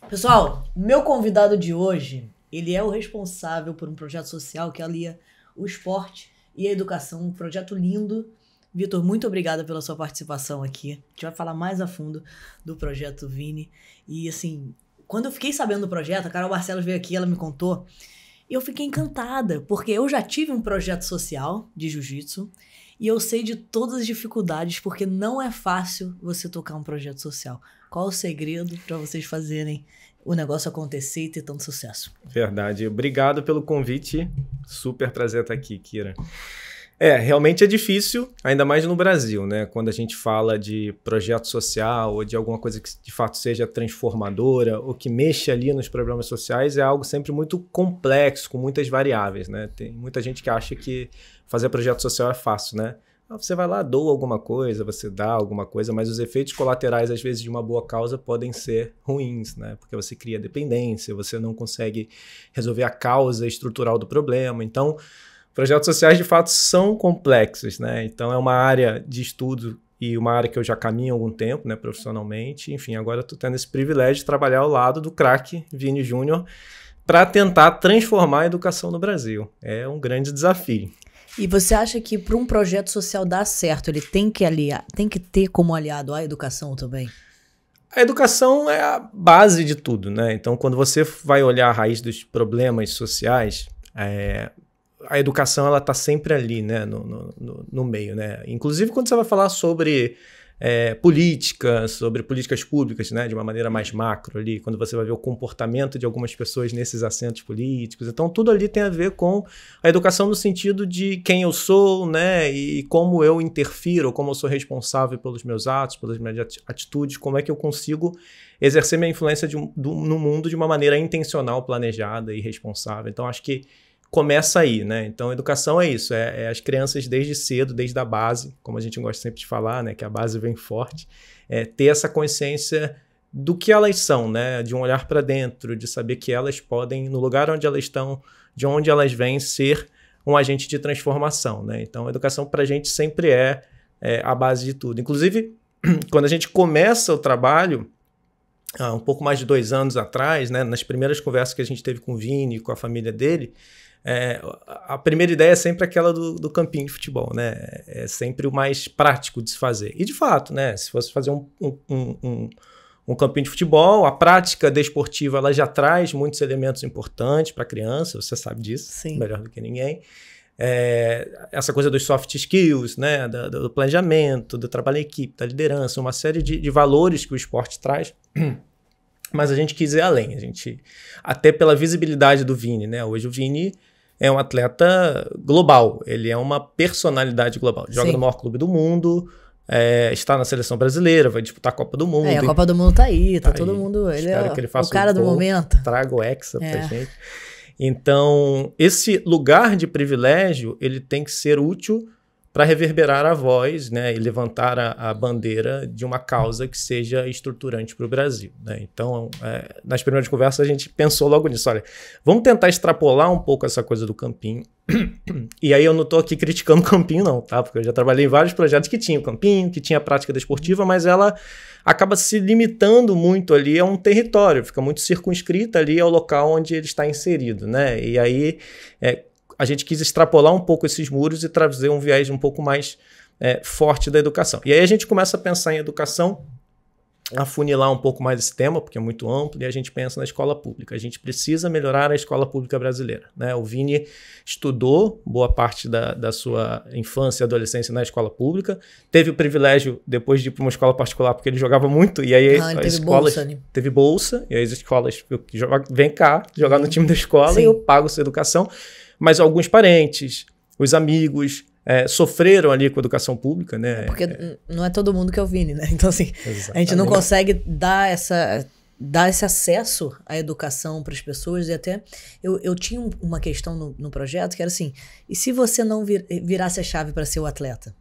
Pessoal, o meu convidado de hoje, ele é o responsável por um projeto social que alia o esporte e a educação, um projeto lindo. Vitor, muito obrigada pela sua participação aqui. A gente vai falar mais a fundo do projeto Vini. E assim, quando eu fiquei sabendo do projeto, a Carol Barcelos veio aqui, ela me contou, e eu fiquei encantada, porque eu já tive um projeto social de jiu-jitsu e eu sei de todas as dificuldades, porque não é fácil você tocar um projeto social. Qual o segredo para vocês fazerem o negócio acontecer e ter tanto sucesso? Verdade. Obrigado pelo convite. Super prazer estar aqui, Kira. Realmente é difícil, ainda mais no Brasil, né? Quando a gente fala de projeto social ou de alguma coisa que de fato seja transformadora ou que mexa ali nos problemas sociais, é algo sempre muito complexo, com muitas variáveis, né? Tem muita gente que acha que fazer projeto social é fácil, né? Você vai lá, doa alguma coisa, você dá alguma coisa, mas os efeitos colaterais, às vezes, de uma boa causa podem ser ruins, né? Porque você cria dependência, você não consegue resolver a causa estrutural do problema. Então, projetos sociais, de fato, são complexos, né? Então, é uma área de estudo e uma área que eu já caminho há algum tempo, né, profissionalmente. Enfim, agora estou tendo esse privilégio de trabalhar ao lado do craque Vini Júnior para tentar transformar a educação no Brasil. É um grande desafio. E você acha que para um projeto social dar certo, ele tem que ter como aliado a educação também? A educação é a base de tudo, né? Então, quando você vai olhar a raiz dos problemas sociais, a educação ela está sempre ali, né? no meio, né? Inclusive, quando você vai falar sobre sobre políticas públicas, né? De uma maneira mais macro ali, quando você vai ver o comportamento de algumas pessoas nesses assentos políticos. Então, tudo ali tem a ver com a educação no sentido de quem eu sou, né? E como eu interfiro, como eu sou responsável pelos meus atos, pelas minhas atitudes, como é que eu consigo exercer minha influência no mundo de uma maneira intencional, planejada e responsável. Então, acho que começa aí, né? Então, educação é isso, as crianças desde cedo, desde a base, como a gente gosta sempre de falar, né? Que a base vem forte, ter essa consciência do que elas são, né? De um olhar para dentro, de saber que elas podem, no lugar onde elas estão, de onde elas vêm, ser um agente de transformação, né? Então, a educação para a gente sempre é a base de tudo. Inclusive, quando a gente começa o trabalho, um pouco mais de 2 anos atrás, né? Nas primeiras conversas que a gente teve com o Vini, com a família dele, a primeira ideia é sempre aquela do campinho de futebol, né? É sempre o mais prático de se fazer. E de fato, né? Se fosse fazer um campinho de futebol, a prática desportiva ela já traz muitos elementos importantes para a criança, você sabe disso, Sim. Melhor do que ninguém. Essa coisa dos soft skills, né? Do planejamento, do trabalho em equipe, da liderança, uma série de valores que o esporte traz. Mas a gente quis ir além, até pela visibilidade do Vini, né? Hoje o Vini é um atleta global, ele é uma personalidade global. Joga no maior clube do mundo, está na seleção brasileira, vai disputar a Copa do Mundo. A Copa do Mundo tá aí, tá todo mundo... Ele é o cara do momento. Traga o Hexa pra gente. Então, esse lugar de privilégio, ele tem que ser útil para reverberar a voz, né, e levantar a bandeira de uma causa que seja estruturante para o Brasil, né? Então, nas primeiras conversas, a gente pensou logo nisso. Olha, vamos tentar extrapolar um pouco essa coisa do campinho. E aí eu não estou aqui criticando o campinho, não, tá? Porque eu já trabalhei em vários projetos que tinham campinho, que tinha prática desportiva, mas ela acaba se limitando muito ali a um território, fica muito circunscrita ali ao local onde ele está inserido, né? E aí a gente quis extrapolar um pouco esses muros e trazer um viés um pouco mais forte da educação. E aí a gente começa a pensar em educação, afunilar um pouco mais esse tema, porque é muito amplo, e a gente pensa na escola pública. A gente precisa melhorar a escola pública brasileira, né? O Vini estudou boa parte da sua infância e adolescência na escola pública, teve o privilégio depois de ir para uma escola particular, porque ele jogava muito, e aí as escolas... Teve bolsa, e aí as escolas... Vem cá, jogar no time da escola. Sim. E eu pago sua educação. Mas alguns parentes, os amigos, sofreram ali com a educação pública, né? Porque não é todo mundo que é o Vini, né? Então, assim, exatamente. A gente não consegue dar esse acesso à educação para as pessoas. E até eu tinha uma questão no projeto que era assim, e se você não virasse a chave para ser o atleta?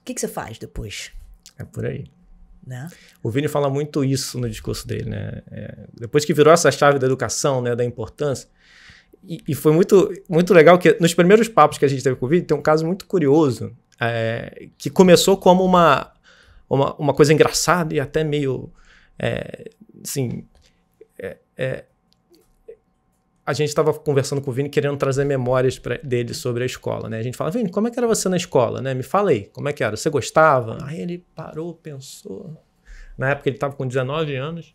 O que você faz depois? É por aí. Né? O Vini fala muito isso no discurso dele, né? Depois que virou essa chave da educação, né, da importância. E foi muito, muito legal que nos primeiros papos que a gente teve com o Vini, tem um caso muito curioso, que começou como uma coisa engraçada e até meio, assim, a gente estava conversando com o Vini, querendo trazer memórias dele sobre a escola, né? A gente fala, Vini, como é que era você na escola, né? Me fala aí, como é que era? Você gostava? Aí ele parou, pensou. Na época ele estava com 19 anos,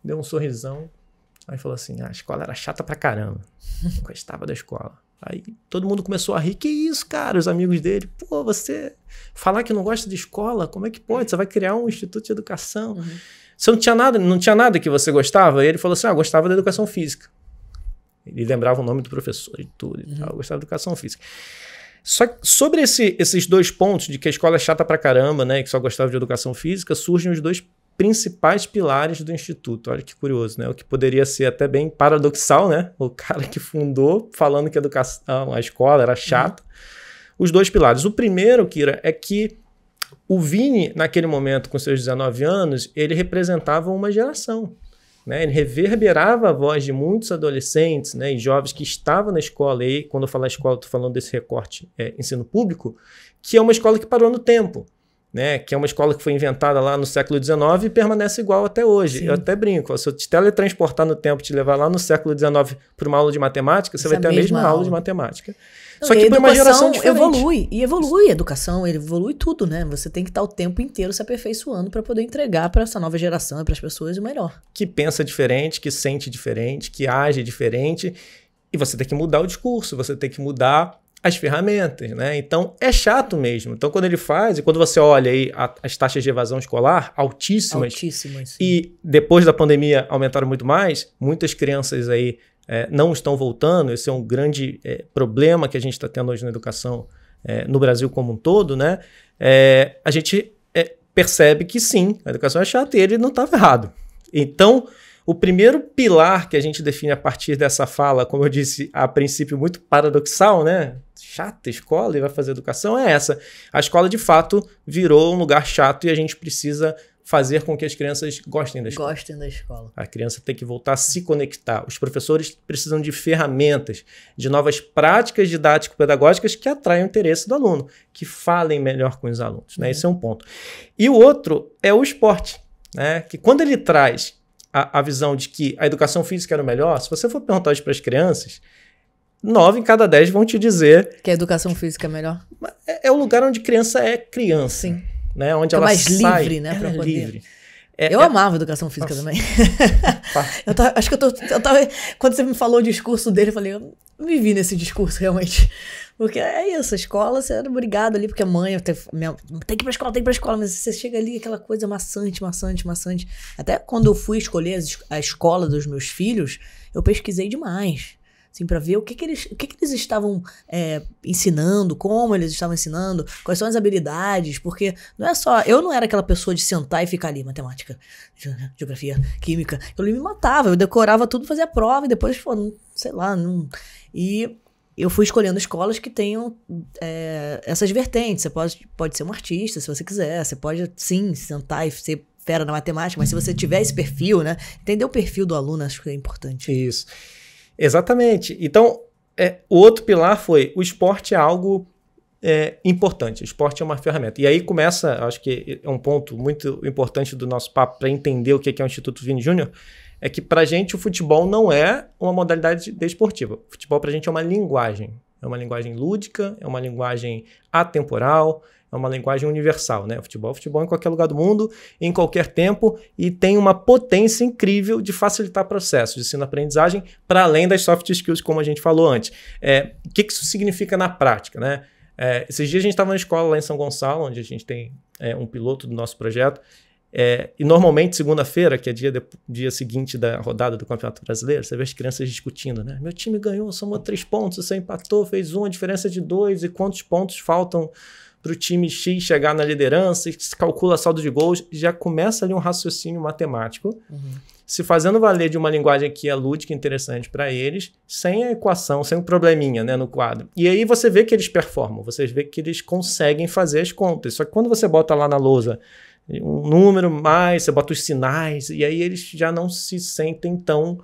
deu um sorrisão. Aí falou assim, a escola era chata pra caramba. Não gostava da escola. Aí todo mundo começou a rir. Que isso, cara? Os amigos dele. Pô, você falar que não gosta de escola, como é que pode? Você vai criar um instituto de educação. Você não tinha nada que você gostava? E ele falou assim, gostava da educação física. Ele lembrava o nome do professor e tudo e tal. Gostava da educação física. Só que sobre esses dois pontos, de que a escola é chata pra caramba, né? E que só gostava de educação física, surgem os dois principais pilares do Instituto. Olha que curioso, né? O que poderia ser até bem paradoxal, né? O cara que fundou falando que a escola era chata. Os dois pilares. O primeiro, Kira, é que o Vini, naquele momento, com seus 19 anos, ele representava uma geração. Né? Ele reverberava a voz de muitos adolescentes, né, e jovens que estavam na escola. E quando eu falar escola, estou falando desse recorte ensino público, que é uma escola que parou no tempo. Né, que é uma escola que foi inventada lá no século XIX e permanece igual até hoje. Sim. Eu até brinco, se eu te teletransportar no tempo e te levar lá no século XIX para uma aula de matemática, você vai ter a mesma aula de matemática. Não, só que para uma geração diferente. Evolui a educação, evolui tudo, né? Você tem que estar o tempo inteiro se aperfeiçoando para poder entregar para essa nova geração e para as pessoas o melhor. Que pensa diferente, que sente diferente, que age diferente, e você tem que mudar o discurso, você tem que mudar as ferramentas, né? Então é chato mesmo. Então quando ele faz, e quando você olha aí as taxas de evasão escolar altíssimas, e depois da pandemia aumentaram muito mais, muitas crianças aí não estão voltando. Esse é um grande problema que a gente está tendo hoje na educação no Brasil como um todo, né? A gente percebe que sim, a educação é chata e ele não estava errado. Então o primeiro pilar que a gente define a partir dessa fala, como eu disse, a princípio muito paradoxal, né? Chata escola e vai fazer educação, é essa. A escola, de fato, virou um lugar chato e a gente precisa fazer com que as crianças gostem da escola. Gostem da escola. A criança tem que voltar a se conectar. Os professores precisam de ferramentas, de novas práticas didático-pedagógicas que atraiam o interesse do aluno, que falem melhor com os alunos, né? Esse é um ponto. E o outro é o esporte, né? Que quando ele traz a visão de que a educação física era o melhor, se você for perguntar isso para as crianças, 9 em cada 10 vão te dizer que a educação física é melhor. É o lugar onde criança é criança. Sim. Né? Onde ela mais sai, livre, né? Pra poder. Livre. Eu amava educação física também. Acho que eu tava. Quando você me falou o discurso dele, eu falei, eu me vi nesse discurso realmente. Porque é isso, a escola, você era obrigado ali, porque a mãe tem que ir pra escola, mas você chega ali, aquela coisa maçante. Até quando eu fui escolher a escola dos meus filhos, eu pesquisei demais. Assim, para ver o que eles estavam ensinando, como eles estavam ensinando, quais são as habilidades, porque não é só... Eu não era aquela pessoa de sentar e ficar ali, matemática, geografia, química. Eu me matava, eu decorava tudo, fazia prova e depois, sei lá, não... E eu fui escolhendo escolas que tenham essas vertentes. Você pode ser um artista, se você quiser. Você pode, sim, sentar e ser fera na matemática, mas se você tiver esse perfil, né? Entender o perfil do aluno, acho que é importante. Isso. Exatamente. Então, o outro pilar foi o esporte é algo importante. O esporte é uma ferramenta. E aí começa, acho que é um ponto muito importante do nosso papo para entender o que é o Instituto Vini Júnior, é que pra gente o futebol não é uma modalidade desportiva. O futebol pra gente é uma linguagem. É uma linguagem lúdica, é uma linguagem atemporal, é uma linguagem universal, né? O futebol em qualquer lugar do mundo, em qualquer tempo, e tem uma potência incrível de facilitar processos de ensino-aprendizagem para além das soft skills, como a gente falou antes. O que isso significa na prática, né? Esses dias a gente estava na escola lá em São Gonçalo, onde a gente tem um piloto do nosso projeto, e normalmente segunda-feira, que é dia seguinte da rodada do Campeonato Brasileiro, você vê as crianças discutindo, né? Meu time ganhou, somou 3 pontos, você empatou, fez 1, a diferença de 2, e quantos pontos faltam para o time X chegar na liderança, se calcula saldo de gols, já começa ali um raciocínio matemático, se fazendo valer de uma linguagem que é lúdica e interessante para eles, sem a equação, sem um probleminha, né, no quadro. E aí você vê que eles performam, você vê que eles conseguem fazer as contas. Só que quando você bota lá na lousa um número mais, você bota os sinais, e aí eles já não se sentem tão...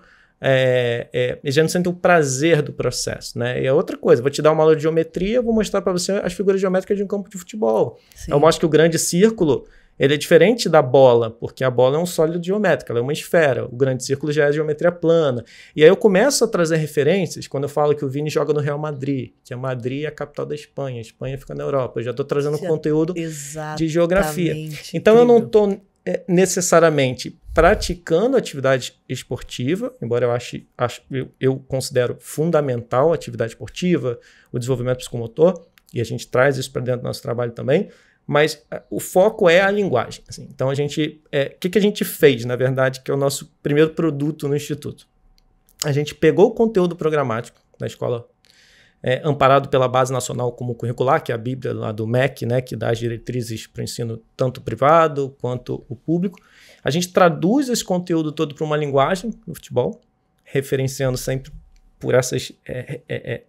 eles já não sentem o prazer do processo, né? E é outra coisa, vou te dar uma aula de geometria, vou mostrar para você as figuras geométricas de um campo de futebol. Sim. Eu mostro que o grande círculo, ele é diferente da bola, porque a bola é um sólido geométrico, ela é uma esfera, o grande círculo já é geometria plana. E aí eu começo a trazer referências quando eu falo que o Vini joga no Real Madrid, que a Madrid é a capital da Espanha, a Espanha fica na Europa. Eu já estou trazendo conteúdo de geografia. Então eu não estou necessariamente praticando atividade esportiva, embora eu considero fundamental a atividade esportiva, o desenvolvimento psicomotor, e a gente traz isso para dentro do nosso trabalho também, mas o foco é a linguagem. Assim. Então, o que a gente fez, na verdade, que é o nosso primeiro produto no Instituto? A gente pegou o conteúdo programático da escola, amparado pela Base Nacional Comum Curricular, que é a Bíblia lá do MEC, né, que dá as diretrizes para o ensino tanto privado quanto o público. A gente traduz esse conteúdo todo para uma linguagem no futebol, referenciando sempre por essas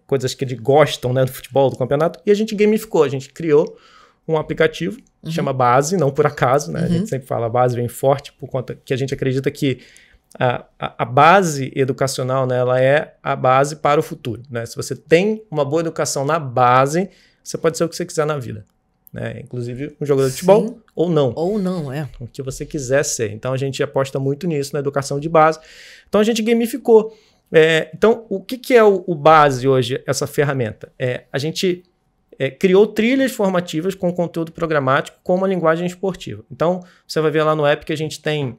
coisas que eles gostam, né, do futebol, do campeonato, e a gente gamificou, a gente criou um aplicativo que chama Base, não por acaso, né? A gente sempre fala a base vem forte por conta que a gente acredita que a base educacional, né, ela é a base para o futuro, né? Se você tem uma boa educação na base, você pode ser o que você quiser na vida, né? Inclusive um jogador de futebol ou não. Ou não, o que você quiser ser. Então a gente aposta muito nisso, na educação de base. Então a gente gamificou. Então o que é o Base hoje, essa ferramenta? A gente criou trilhas formativas com conteúdo programático com uma linguagem esportiva. Então, você vai ver lá no app que a gente tem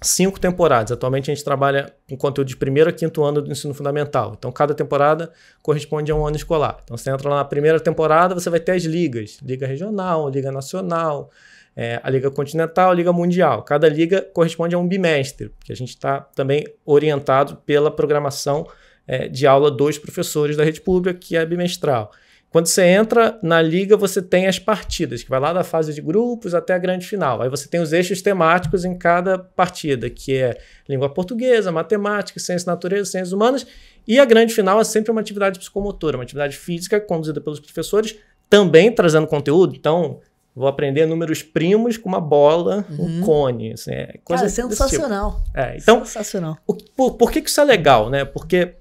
5 temporadas. Atualmente, a gente trabalha com conteúdo de 1º a 5º ano do ensino fundamental. Então, cada temporada corresponde a um ano escolar. Então, você entra lá na primeira temporada, você vai ter as ligas. Liga regional, liga nacional, a liga continental, a liga mundial. Cada liga corresponde a um bimestre, que a gente está também orientado pela programação de aula dos professores da rede pública, que é bimestral. Quando você entra na liga, você tem as partidas, que vai lá da fase de grupos até a grande final. Aí você tem os eixos temáticos em cada partida, que é língua portuguesa, matemática, ciência da natureza, ciências humanas. E a grande final é sempre uma atividade psicomotora, uma atividade física conduzida pelos professores, também trazendo conteúdo. Então, vou aprender números primos com uma bola, um cone. Assim, coisa sensacional. Tipo. Então, sensacional. Por que isso é legal, né? Porque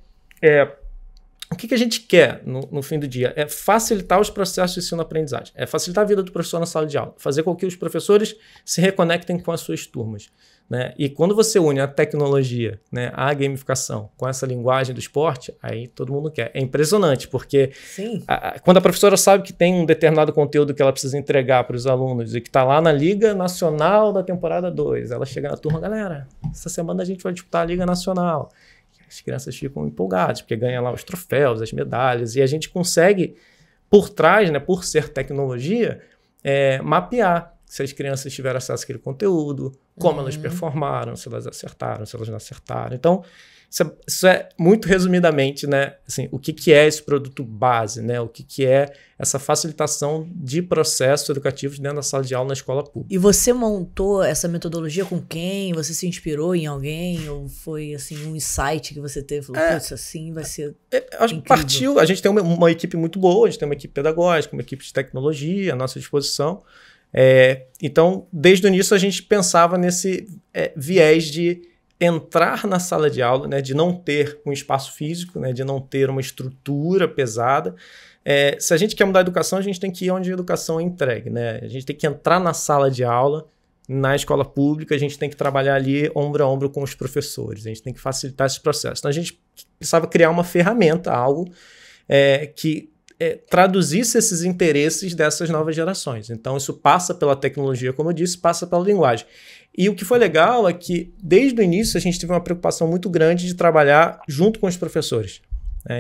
o que a gente quer no fim do dia? É facilitar os processos de ensino-aprendizagem. É facilitar a vida do professor na sala de aula. Fazer com que os professores se reconectem com as suas turmas. Né? E quando você une a tecnologia, né, a gamificação com essa linguagem do esporte, aí todo mundo quer. É impressionante, porque quando a professora sabe que tem um determinado conteúdo que ela precisa entregar para os alunos e que está lá na Liga Nacional da temporada 2, ela chega na turma, galera, essa semana a gente vai disputar a Liga Nacional. As crianças ficam empolgadas, porque ganham lá os troféus, as medalhas, e a gente consegue, por trás, né, por ser tecnologia, mapear se as crianças tiveram acesso àquele conteúdo, como elas performaram, se elas acertaram, se elas não acertaram. Então, isso é muito resumidamente, né, assim, o que é esse produto base, né, o que é essa facilitação de processos educativos dentro da sala de aula na escola pública. E você montou essa metodologia com quem? Você se inspirou em alguém? Ou foi assim, um insight que você teve? Falou, putz, assim vai ser incrível. A gente tem uma equipe muito boa, a gente tem uma equipe pedagógica, uma equipe de tecnologia à nossa disposição. Então, desde o início, a gente pensava nesse viés de entrar na sala de aula, né, de não ter um espaço físico, né, de não ter uma estrutura pesada. Se a gente quer mudar a educação, a gente tem que ir onde a educação é entregue. Né? A gente tem que entrar na sala de aula, na escola pública, a gente tem que trabalhar ali ombro a ombro com os professores, a gente tem que facilitar esse processo. Então, a gente precisava criar uma ferramenta, algo que traduzisse esses interesses dessas novas gerações. Então, isso passa pela tecnologia, como eu disse, passa pela linguagem. E o que foi legal é que, desde o início, a gente teve uma preocupação muito grande de trabalhar junto com os professores.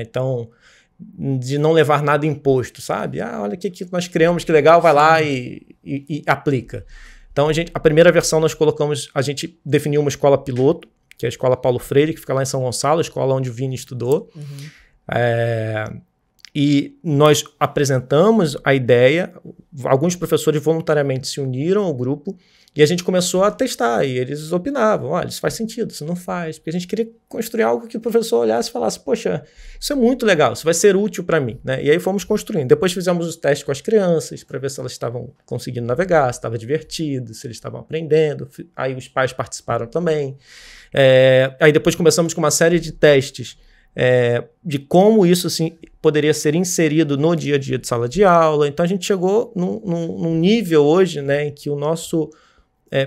Então, de não levar nada imposto, sabe? Olha o que nós criamos, que legal, vai lá e aplica. Então, a primeira versão a gente definiu uma escola piloto, que é a Escola Paulo Freire, que fica lá em São Gonçalo, a escola onde o Vini estudou. E nós apresentamos a ideia, alguns professores voluntariamente se uniram ao grupo e a gente começou a testar, e eles opinavam, olha, isso faz sentido, isso não faz, porque a gente queria construir algo que o professor olhasse e falasse, poxa, isso é muito legal, isso vai ser útil para mim, né? E aí fomos construindo. Depois fizemos os testes com as crianças para ver se elas estavam conseguindo navegar, se estava divertido, se eles estavam aprendendo, aí os pais participaram também. Aí depois começamos com uma série de testes de como isso assim, poderia ser inserido no dia a dia de sala de aula. Então a gente chegou num nível hoje, né, em que o nosso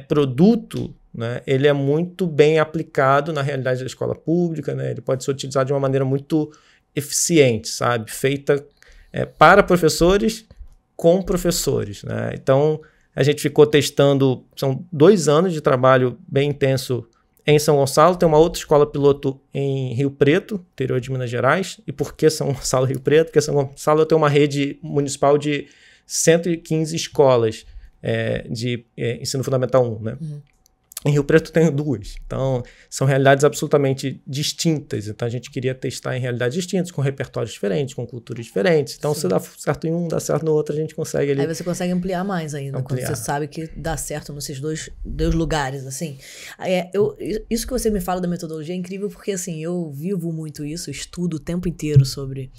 produto, né, ele é muito bem aplicado na realidade da escola pública, né, ele pode ser utilizado de uma maneira muito eficiente, sabe? Feita para professores, com professores, né? Então a gente ficou testando, são 2 anos de trabalho bem intenso em São Gonçalo, tem uma outra escola piloto em Rio Preto, interior de Minas Gerais. E por que São Gonçalo e Rio Preto? Porque São Gonçalo tem uma rede municipal de 115 escolas de ensino fundamental 1, né? Uhum. Em Rio Preto tem 2. Então, são realidades absolutamente distintas. Então, a gente queria testar em realidades distintas, com repertórios diferentes, com culturas diferentes. Então, se dá certo em um, dá certo no outro, a gente consegue ali... Aí você consegue ampliar mais ainda, quando você sabe que dá certo nesses dois lugares, assim. Isso que você me fala da metodologia é incrível, porque, assim, eu vivo muito isso, estudo o tempo inteiro sobre...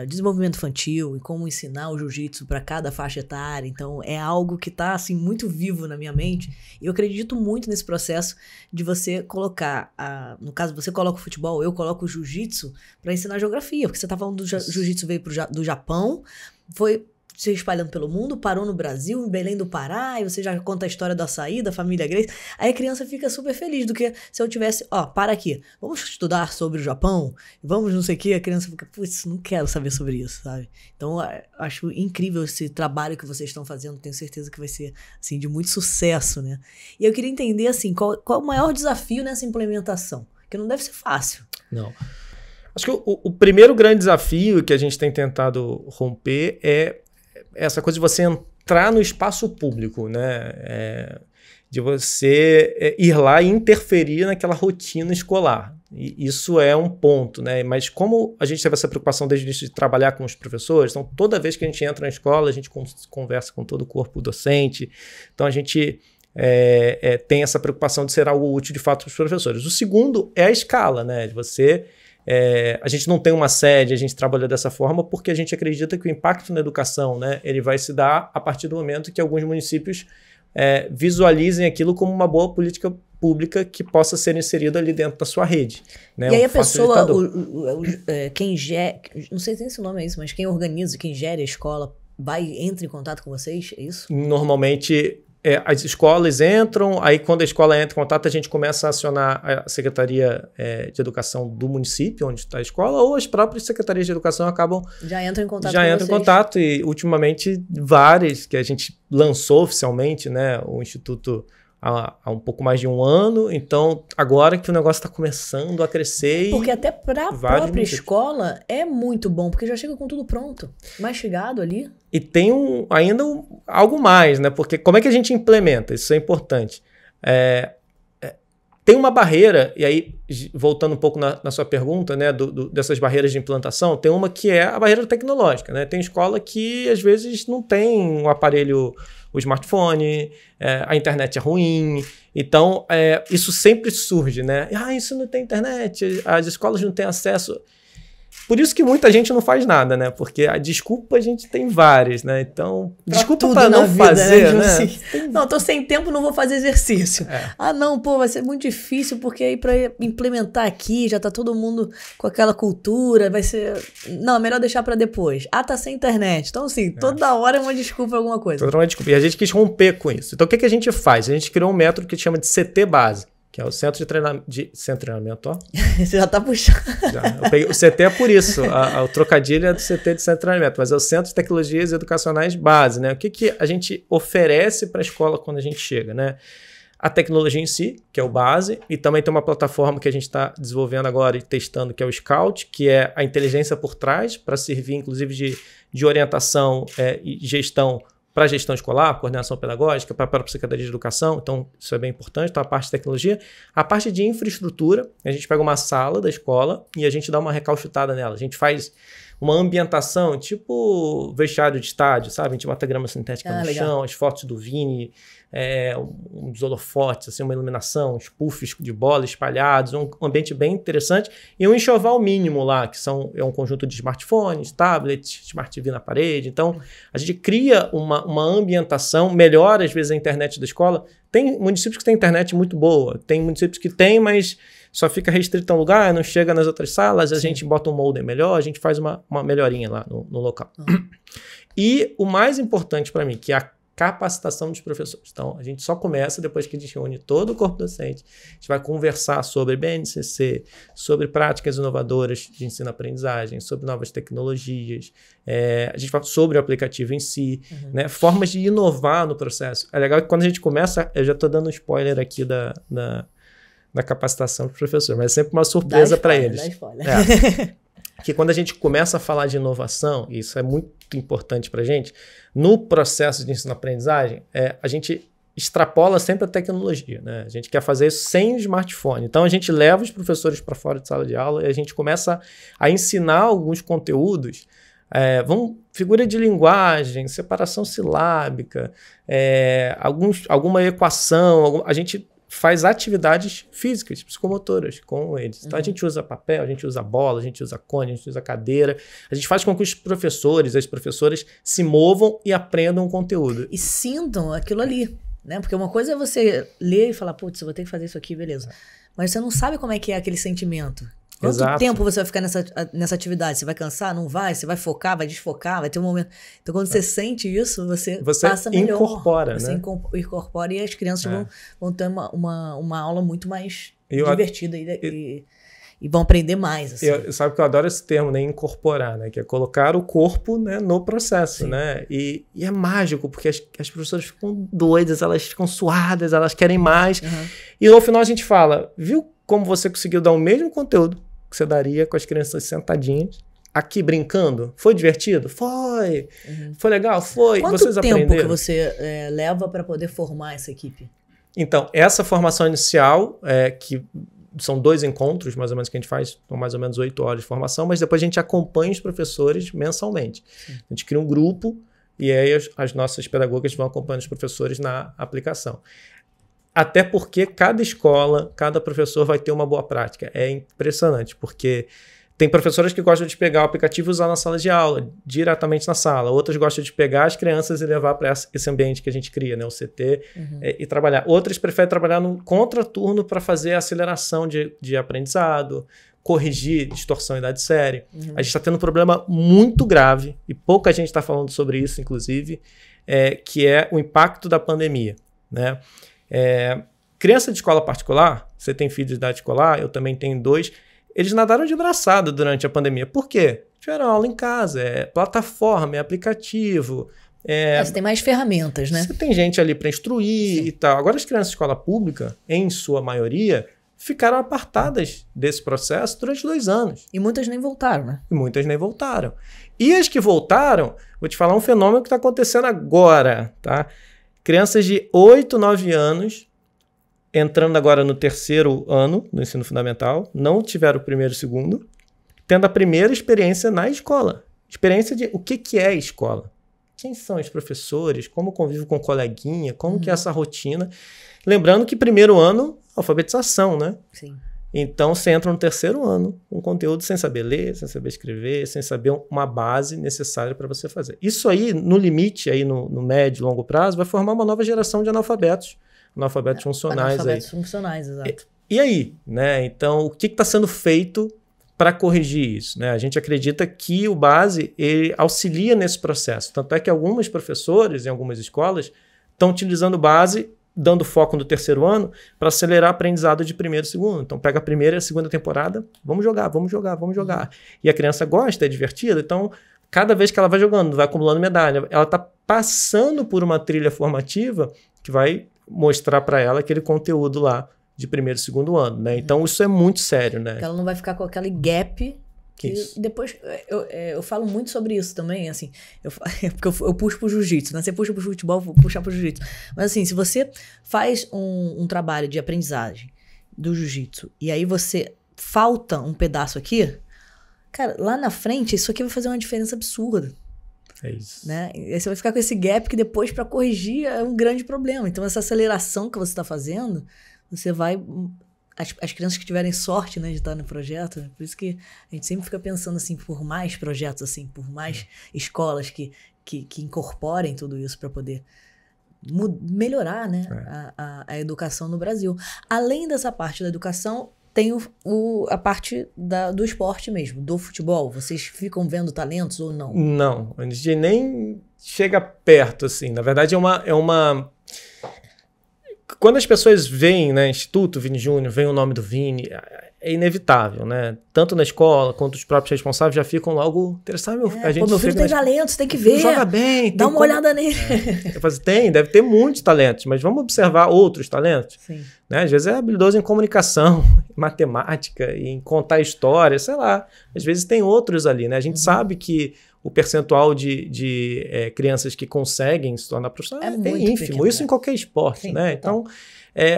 desenvolvimento infantil e como ensinar o jiu-jitsu para cada faixa etária. Então, é algo que está assim, muito vivo na minha mente. E eu acredito muito nesse processo de você colocar, no caso, você coloca o futebol, eu coloco o jiu-jitsu para ensinar geografia. Porque você está falando do jiu-jitsu veio do Japão, foi se espalhando pelo mundo, parou no Brasil, em Belém do Pará, e você já conta a história do açaí, da família Grace. Aí a criança fica super feliz do que se eu tivesse, para aqui, vamos estudar sobre o Japão, vamos não sei o que, a criança fica, putz, não quero saber sobre isso, sabe? Então, acho incrível esse trabalho que vocês estão fazendo, tenho certeza que vai ser, assim, de muito sucesso, né? E eu queria entender, assim, qual o maior desafio nessa implementação? Que não deve ser fácil. Não. Acho que o primeiro grande desafio que a gente tem tentado romper é essa coisa de você entrar no espaço público, né? De você ir lá e interferir naquela rotina escolar. E isso é um ponto, né? Mas como a gente teve essa preocupação desde o início de trabalhar com os professores, então toda vez que a gente entra na escola, a gente conversa com todo o corpo docente. Então a gente tem essa preocupação de ser algo útil de fato para os professores. O segundo é a escala, né? De você... a gente não tem uma sede, a gente trabalha dessa forma porque a gente acredita que o impacto na educação, né, ele vai se dar a partir do momento que alguns municípios visualizem aquilo como uma boa política pública que possa ser inserida ali dentro da sua rede. Né, e aí a pessoa, quem gera, não sei se esse nome é isso, mas quem organiza, quem gera a escola, entra em contato com vocês, é isso? Normalmente... as escolas entram, aí quando a escola entra em contato, a gente começa a acionar a Secretaria de Educação do município, onde está a escola, ou as próprias Secretarias de Educação acabam... Já entram em contato Já entram em contato, e ultimamente várias que a gente lançou oficialmente, né, o Instituto há um pouco mais de 1 ano, então agora que o negócio está começando a crescer. Porque até para a própria escola é muito bom, porque já chega com tudo pronto, mastigado ali. E tem ainda algo mais, né? Porque como é que a gente implementa? Isso é importante. Tem uma barreira, e aí, voltando um pouco na sua pergunta, né, dessas barreiras de implantação, tem uma que é a barreira tecnológica, né? Tem escola que, às vezes, não tem um aparelho, o smartphone, a internet é ruim. Então, isso sempre surge, né? Isso não tem internet, as escolas não têm acesso... Por isso que muita gente não faz nada, né? Porque a desculpa a gente tem várias, né? Então, desculpa para não fazer, né? Assim, não, tô sem tempo, não vou fazer exercício. Não, vai ser muito difícil, porque aí para implementar aqui, já tá todo mundo com aquela cultura, vai ser... Não, é melhor deixar para depois. Tá sem internet. Então, assim, toda hora é uma desculpa alguma coisa. Toda hora é uma desculpa. E a gente quis romper com isso. Então, o que a gente faz? A gente criou um método que chama de CT Base, que é o Centro de Treinamento, ó. Você já tá puxando. Eu peguei, o CT é por isso, o trocadilho é do CT de Centro de Treinamento, mas é o Centro de Tecnologias Educacionais Base, né? O que a gente oferece para a escola quando a gente chega, né? A tecnologia em si, que é o base, e também tem uma plataforma que a gente está desenvolvendo agora e testando, que é o Scout, que é a inteligência por trás, para servir, inclusive, de orientação e gestão para a gestão escolar, coordenação pedagógica, para a própria Secretaria de Educação. Então, isso é bem importante. Então, a parte de tecnologia. A parte de infraestrutura, a gente pega uma sala da escola e a gente dá uma recalchutada nela. A gente faz uma ambientação, tipo vestiário de estádio, sabe? A gente bota grama sintética no chão, as fotos do Vini, uns holofotes, assim, uma iluminação, uns puffs de bola espalhados, um ambiente bem interessante e um enxoval mínimo lá, que é um conjunto de smartphones, tablets, Smart TV na parede. Então, a gente cria uma ambientação, melhora às vezes a internet da escola. Tem municípios que têm internet muito boa, tem municípios que têm, mas só fica restrito a um lugar, não chega nas outras salas, a gente bota um molden melhor, a gente faz uma melhorinha lá no local. E o mais importante para mim, que é a capacitação dos professores. Então, a gente só começa depois que a gente reúne todo o corpo docente. A gente vai conversar sobre BNCC, sobre práticas inovadoras de ensino-aprendizagem, sobre novas tecnologias, a gente fala sobre o aplicativo em si, né, formas de inovar no processo. É legal que quando a gente começa, eu já estou dando um spoiler aqui da capacitação do professor, mas é sempre uma surpresa para eles. Dá spoiler. Que quando a gente começa a falar de inovação, e isso é muito importante para a gente, no processo de ensino-aprendizagem, a gente extrapola sempre a tecnologia, né? A gente quer fazer isso sem o smartphone. Então, a gente leva os professores para fora de sala de aula e a gente começa a ensinar alguns conteúdos, figura de linguagem, separação silábica, alguma equação, a gente faz atividades físicas, psicomotoras com eles. Então, a gente usa papel, a gente usa bola, a gente usa cone, a gente usa cadeira. A gente faz com que os professores, as professoras se movam e aprendam o conteúdo. E sintam aquilo ali, né? Porque uma coisa é você ler e falar, putz, eu vou ter que fazer isso aqui, beleza. Mas você não sabe como é que é aquele sentimento. Quanto tempo você vai ficar nessa atividade? Você vai cansar? Não vai? Você vai focar? Vai desfocar? Vai ter um momento... Então, quando você sente isso, você passa melhor. Incorpora, você né? Incorpora e as crianças vão ter uma aula muito mais divertida e vão aprender mais. Assim. Sabe que eu adoro esse termo, né? Incorporar, né? Que é colocar o corpo, né, no processo, né? E é mágico, porque as professoras ficam doidas, elas ficam suadas, elas querem mais. E no final a gente fala, viu como você conseguiu dar o mesmo conteúdo que você daria com as crianças sentadinhas, aqui brincando? Foi divertido? Foi! Foi legal? Foi! Quanto tempo que você leva para poder formar essa equipe? Então, essa formação inicial, que são 2 encontros, mais ou menos, que a gente faz, são mais ou menos 8 horas de formação, mas depois a gente acompanha os professores mensalmente. A gente cria um grupo e aí as nossas pedagogas vão acompanhando os professores na aplicação. Até porque cada escola, cada professor vai ter uma boa prática. É impressionante, porque tem professoras que gostam de pegar o aplicativo e usar na sala de aula, diretamente na sala. Outras gostam de pegar as crianças e levar para esse ambiente que a gente cria, né, o CT, e trabalhar. Outras preferem trabalhar no contraturno para fazer a aceleração de aprendizado, corrigir distorção em idade série. A gente está tendo um problema muito grave, e pouca gente está falando sobre isso, inclusive, que é o impacto da pandemia, né? Criança de escola particular, você tem filhos de idade escolar, eu também tenho 2, eles nadaram de braçada durante a pandemia. Por quê? Tiveram aula em casa, plataforma, aplicativo. Você tem mais ferramentas, né? Você tem gente ali para instruir e tal. Agora, as crianças de escola pública, em sua maioria, ficaram apartadas desse processo durante 2 anos. E muitas nem voltaram, né? E as que voltaram, vou te falar um fenômeno que está acontecendo agora, tá? Crianças de 8, 9 anos, entrando agora no 3º ano do ensino fundamental, não tiveram o 1º e 2º, tendo a primeira experiência na escola. Experiência de o que é escola. Quem são os professores, como convivo com coleguinha, como que é essa rotina. Lembrando que 1º ano, alfabetização, né? Sim. Então, você entra no 3º ano com conteúdo sem saber ler, sem saber escrever, sem saber uma base necessária para você fazer. Isso aí, no limite, aí no médio e longo prazo, vai formar uma nova geração de analfabetos funcionais. Funcionais, exato. E aí, né? Então, o que está sendo feito para corrigir isso, né? A gente acredita que o BASE ele auxilia nesse processo. Tanto é que algumas professores em algumas escolas estão utilizando o BASE, dando foco no 3º ano, para acelerar o aprendizado de 1º e 2º. Então, pega a 1ª e a 2ª temporada, vamos jogar. E a criança gosta, é divertida, então, cada vez que ela vai jogando, vai acumulando medalha, ela está passando por uma trilha formativa que vai mostrar para ela aquele conteúdo lá de 1º e 2º ano, né? Então, isso é muito sério, né? Ela não vai ficar com aquele gap... Depois, eu falo muito sobre isso também, assim, porque eu puxo pro jiu-jitsu, né? Você puxa pro futebol, eu vou puxar pro jiu-jitsu. Mas assim, se você faz um trabalho de aprendizagem do jiu-jitsu e aí você falta um pedaço aqui, cara, lá na frente, isso aqui vai fazer uma diferença absurda. É isso. Né? E aí você vai ficar com esse gap que depois, para corrigir, é um grande problema. Então, essa aceleração que você está fazendo, você vai... As crianças que tiverem sorte, né, de estar no projeto, né? Por isso que a gente sempre fica pensando assim, por mais projetos, assim, por mais escolas que incorporem tudo isso para poder melhorar, né, a educação no Brasil. Além dessa parte da educação, tem a parte do esporte mesmo, do futebol. Vocês ficam vendo talentos ou não? Não, a gente nem chega perto, assim. Na verdade, é uma... Quando as pessoas veem, né, Instituto Vini Júnior, vem o nome do Vini, é inevitável, né? Tanto na escola quanto os próprios responsáveis já ficam logo interessados. Meu filho tem talento, você tem que ver. Joga bem. Dá uma olhada nele. Deve ter muitos talentos, mas vamos observar outros talentos. Sim. Né? Às vezes é habilidoso em comunicação, em matemática, em contar história, sei lá. Às vezes tem outros ali, né? A gente sabe que o percentual de crianças que conseguem se tornar profissionais é ínfimo. Pequeno, isso em qualquer esporte, sim, né? Então,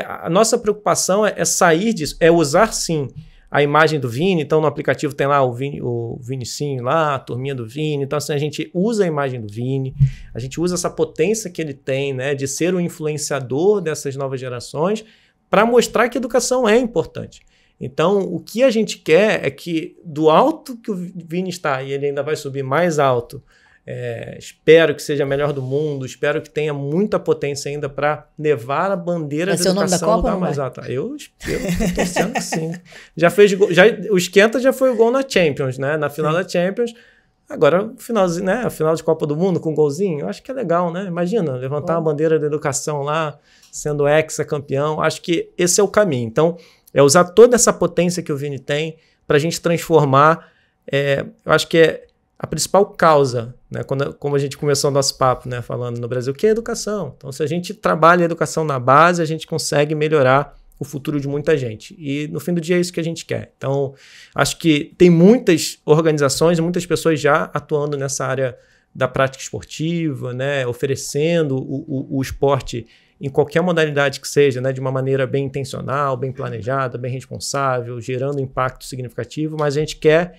a nossa preocupação é sair disso, é usar, sim, a imagem do Vini. Então, no aplicativo tem lá o Vinicinho lá, a turminha do Vini. Então, assim, a gente usa a imagem do Vini, a gente usa essa potência que ele tem, né, de ser o influenciador dessas novas gerações para mostrar que a educação é importante. Então, o que a gente quer é que do alto que o Vini está, e ele ainda vai subir mais alto, espero que seja melhor do mundo, espero que tenha muita potência ainda para levar a bandeira da educação lugar mais alto. Eu tô torcendo que sim. O esquenta já foi o gol na Champions, né? Na final da Champions. Agora, a final de Copa do Mundo com um golzinho, eu acho que é legal, né? Imagina, levantar a bandeira da educação lá, sendo ex-campeão. Acho que esse é o caminho. Então, é usar toda essa potência que o Vini tem para a gente transformar. Eu acho que é a principal causa, né? Como a gente começou o nosso papo, né, falando no Brasil, que é a educação. Então, se a gente trabalha a educação na base, a gente consegue melhorar o futuro de muita gente. E, no fim do dia, é isso que a gente quer. Então, acho que tem muitas organizações, muitas pessoas já atuando nessa área da prática esportiva, né, oferecendo o esporte em qualquer modalidade que seja, né, de uma maneira bem intencional, bem planejada, bem responsável, gerando impacto significativo, mas a gente quer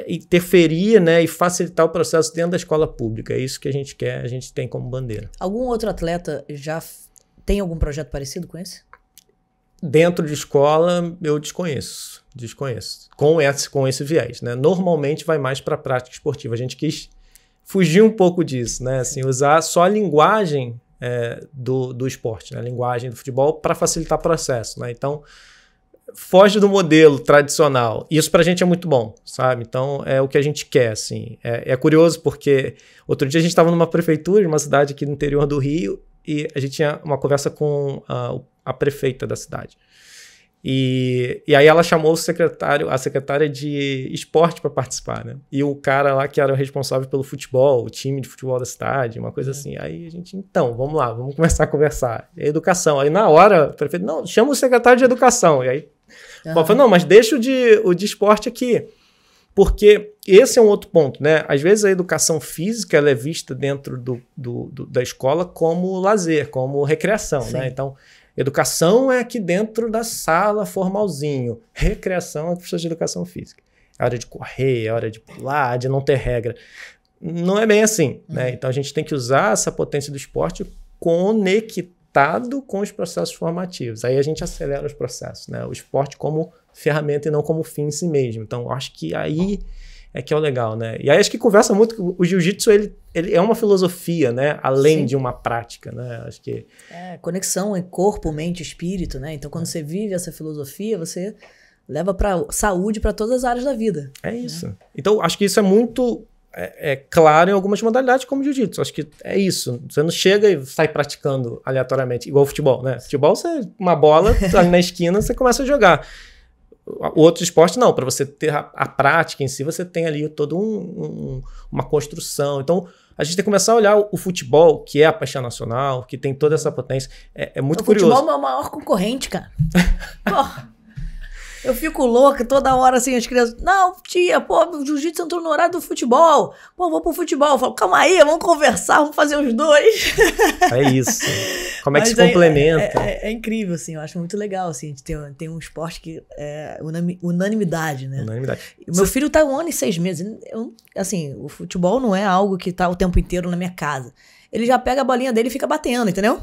interferir, né, e facilitar o processo dentro da escola pública. É isso que a gente quer, a gente tem como bandeira. Algum outro atleta já tem algum projeto parecido com esse? Dentro de escola, eu desconheço. Com esse viés, né? Normalmente vai mais para a prática esportiva. A gente quis fugir um pouco disso, né? Assim, usar só a linguagem do esporte, né? A linguagem do futebol para facilitar o processo, né? Então, foge do modelo tradicional. Isso pra gente é muito bom, sabe? Então, é o que a gente quer, assim. É curioso porque outro dia a gente estava numa prefeitura, de uma cidade aqui no interior do Rio, e a gente tinha uma conversa com a prefeita da cidade. E aí ela chamou a secretária de esporte para participar, né? E o cara lá que era o responsável pelo futebol, o time de futebol da cidade, uma coisa assim. Aí a gente, então, vamos lá, vamos começar a conversar. E educação. Aí na hora, o prefeito, não, chama o secretário de educação. E aí, falou, não, mas deixa o de esporte aqui. Porque esse é um outro ponto, né? Às vezes a educação física ela é vista dentro da escola como lazer, como recreação, sim, né? Então, educação é aqui dentro da sala, formalzinho. Recreação é professor de educação física. É hora de correr, é hora de pular, de não ter regra. Não é bem assim, né? Então a gente tem que usar essa potência do esporte conectado com os processos formativos. Aí a gente acelera os processos, né? O esporte como ferramenta e não como fim em si mesmo. Então acho que aí é que é o legal, né? E aí acho que conversa muito, o jiu-jitsu ele é uma filosofia, né? Além, sim, de uma prática, né? Acho que conexão em corpo, mente, espírito, né? Então quando você vive essa filosofia, você leva para saúde para todas as áreas da vida. É isso. Né? Então acho que isso é muito claro em algumas modalidades como jiu-jitsu. Acho que é isso. Você não chega e sai praticando aleatoriamente, igual futebol, né? Futebol, uma bola ali na esquina, você começa a jogar. O outro esporte não, para você ter a prática em si, você tem ali toda uma construção. Então, a gente tem que começar a olhar o futebol, que é a paixão nacional, que tem toda essa potência. É muito curioso. O futebol é o maior concorrente, cara. Porra. Eu fico louca toda hora, assim, as crianças... Não, tia, o jiu-jitsu entrou no horário do futebol. Vou pro futebol. Eu falo, calma aí, vamos conversar, vamos fazer os dois. É isso. Como é que se complementa? É incrível, assim, eu acho muito legal, assim, tem um esporte que é unanimidade, né? Unanimidade. O meu filho tá 1 ano e 6 meses. Assim, o futebol não é algo que tá o tempo inteiro na minha casa. Ele já pega a bolinha dele e fica batendo, entendeu?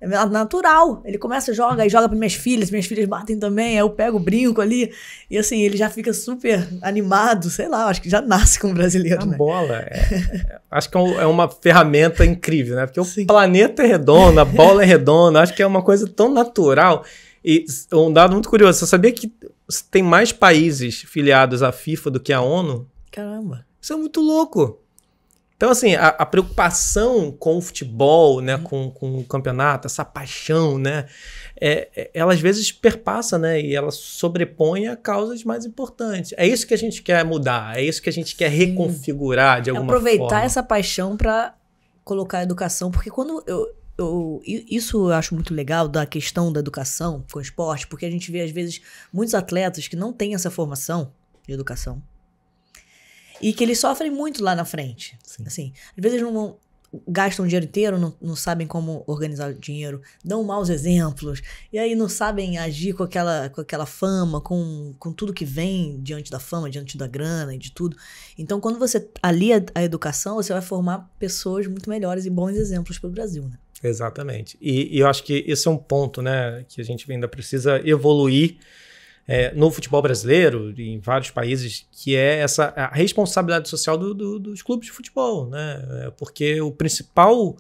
É natural. Ele começa, joga para minhas filhas batem também, aí eu pego o brinco ali, e assim, ele já fica super animado, sei lá, acho que já nasce como brasileiro, né? Bola, acho que é uma ferramenta incrível, né? Porque sim, o planeta é redondo, a bola é redonda, acho que é uma coisa tão natural. E um dado muito curioso, você sabia que tem mais países filiados à FIFA do que à ONU. Caramba. Isso é muito louco. Então, assim, a preocupação com o futebol, né, com o campeonato, essa paixão, né, ela às vezes perpassa, né, e ela sobrepõe a causas mais importantes. É isso que a gente quer mudar, é isso que a gente quer reconfigurar de alguma forma. Aproveitar essa paixão para colocar a educação, porque quando isso eu acho muito legal da questão da educação com o esporte, porque a gente vê às vezes muitos atletas que não têm essa formação de educação. E que eles sofrem muito lá na frente. Sim. Assim, às vezes não gastam o dinheiro inteiro, não sabem como organizar o dinheiro, dão maus exemplos, e aí não sabem agir com aquela fama, com tudo que vem diante da fama, diante da grana e de tudo. Então, quando você alia a educação, você vai formar pessoas muito melhores e bons exemplos para o Brasil, né? Exatamente. E eu acho que esse é um ponto, né, que a gente ainda precisa evoluir no futebol brasileiro, em vários países, que é a responsabilidade social dos clubes de futebol, né? Porque o principal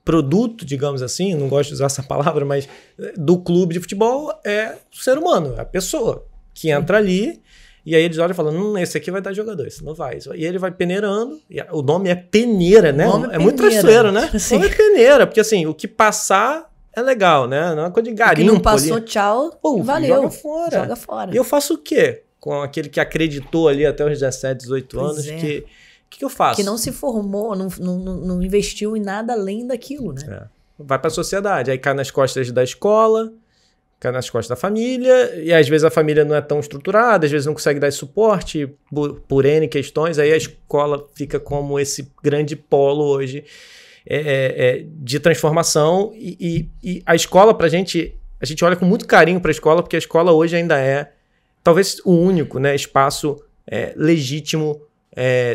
produto, digamos assim, não gosto de usar essa palavra, mas do clube de futebol é o ser humano, é a pessoa que entra ali e aí eles olham e falam, esse aqui vai dar jogador, esse não vai. E ele vai peneirando, e o nome é peneira, né? É muito traiçoeiro, né? O nome é peneira, porque assim, o que passar... é legal, né? Não é uma coisa de garimpo. Que não passou, ali. Tchau, valeu. Joga fora. Joga fora. E eu faço o quê? Com aquele que acreditou ali até os 17, 18 anos, que eu faço? Que não se formou, não investiu em nada além daquilo, né? Vai para a sociedade, aí cai nas costas da escola, cai nas costas da família, e às vezes a família não é tão estruturada, às vezes não consegue dar esse suporte por N questões, aí a escola fica como esse grande polo hoje de transformação e a escola pra gente, a gente olha com muito carinho para a escola, porque a escola hoje ainda é talvez o único, né, espaço legítimo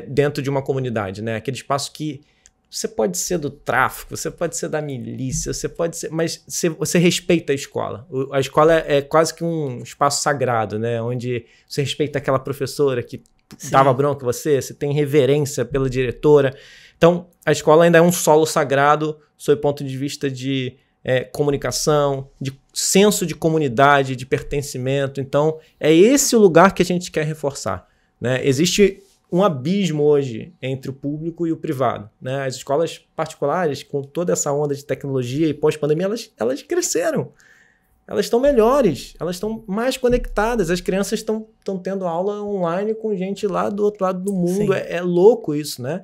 dentro de uma comunidade, né? Aquele espaço que você pode ser do tráfico, você pode ser da milícia, você pode ser, mas você respeita a escola. A escola é quase que um espaço sagrado, né? Onde você respeita aquela professora que dava bronca em você tem reverência pela diretora. Então, a escola ainda é um solo sagrado sob o ponto de vista de comunicação, de senso de comunidade, de pertencimento. Então, é esse o lugar que a gente quer reforçar, né? Existe um abismo hoje entre o público e o privado, né? As escolas particulares, com toda essa onda de tecnologia e pós-pandemia, elas cresceram. Elas estão melhores, elas estão mais conectadas. As crianças estão tendo aula online com gente lá do outro lado do mundo. É louco isso, né?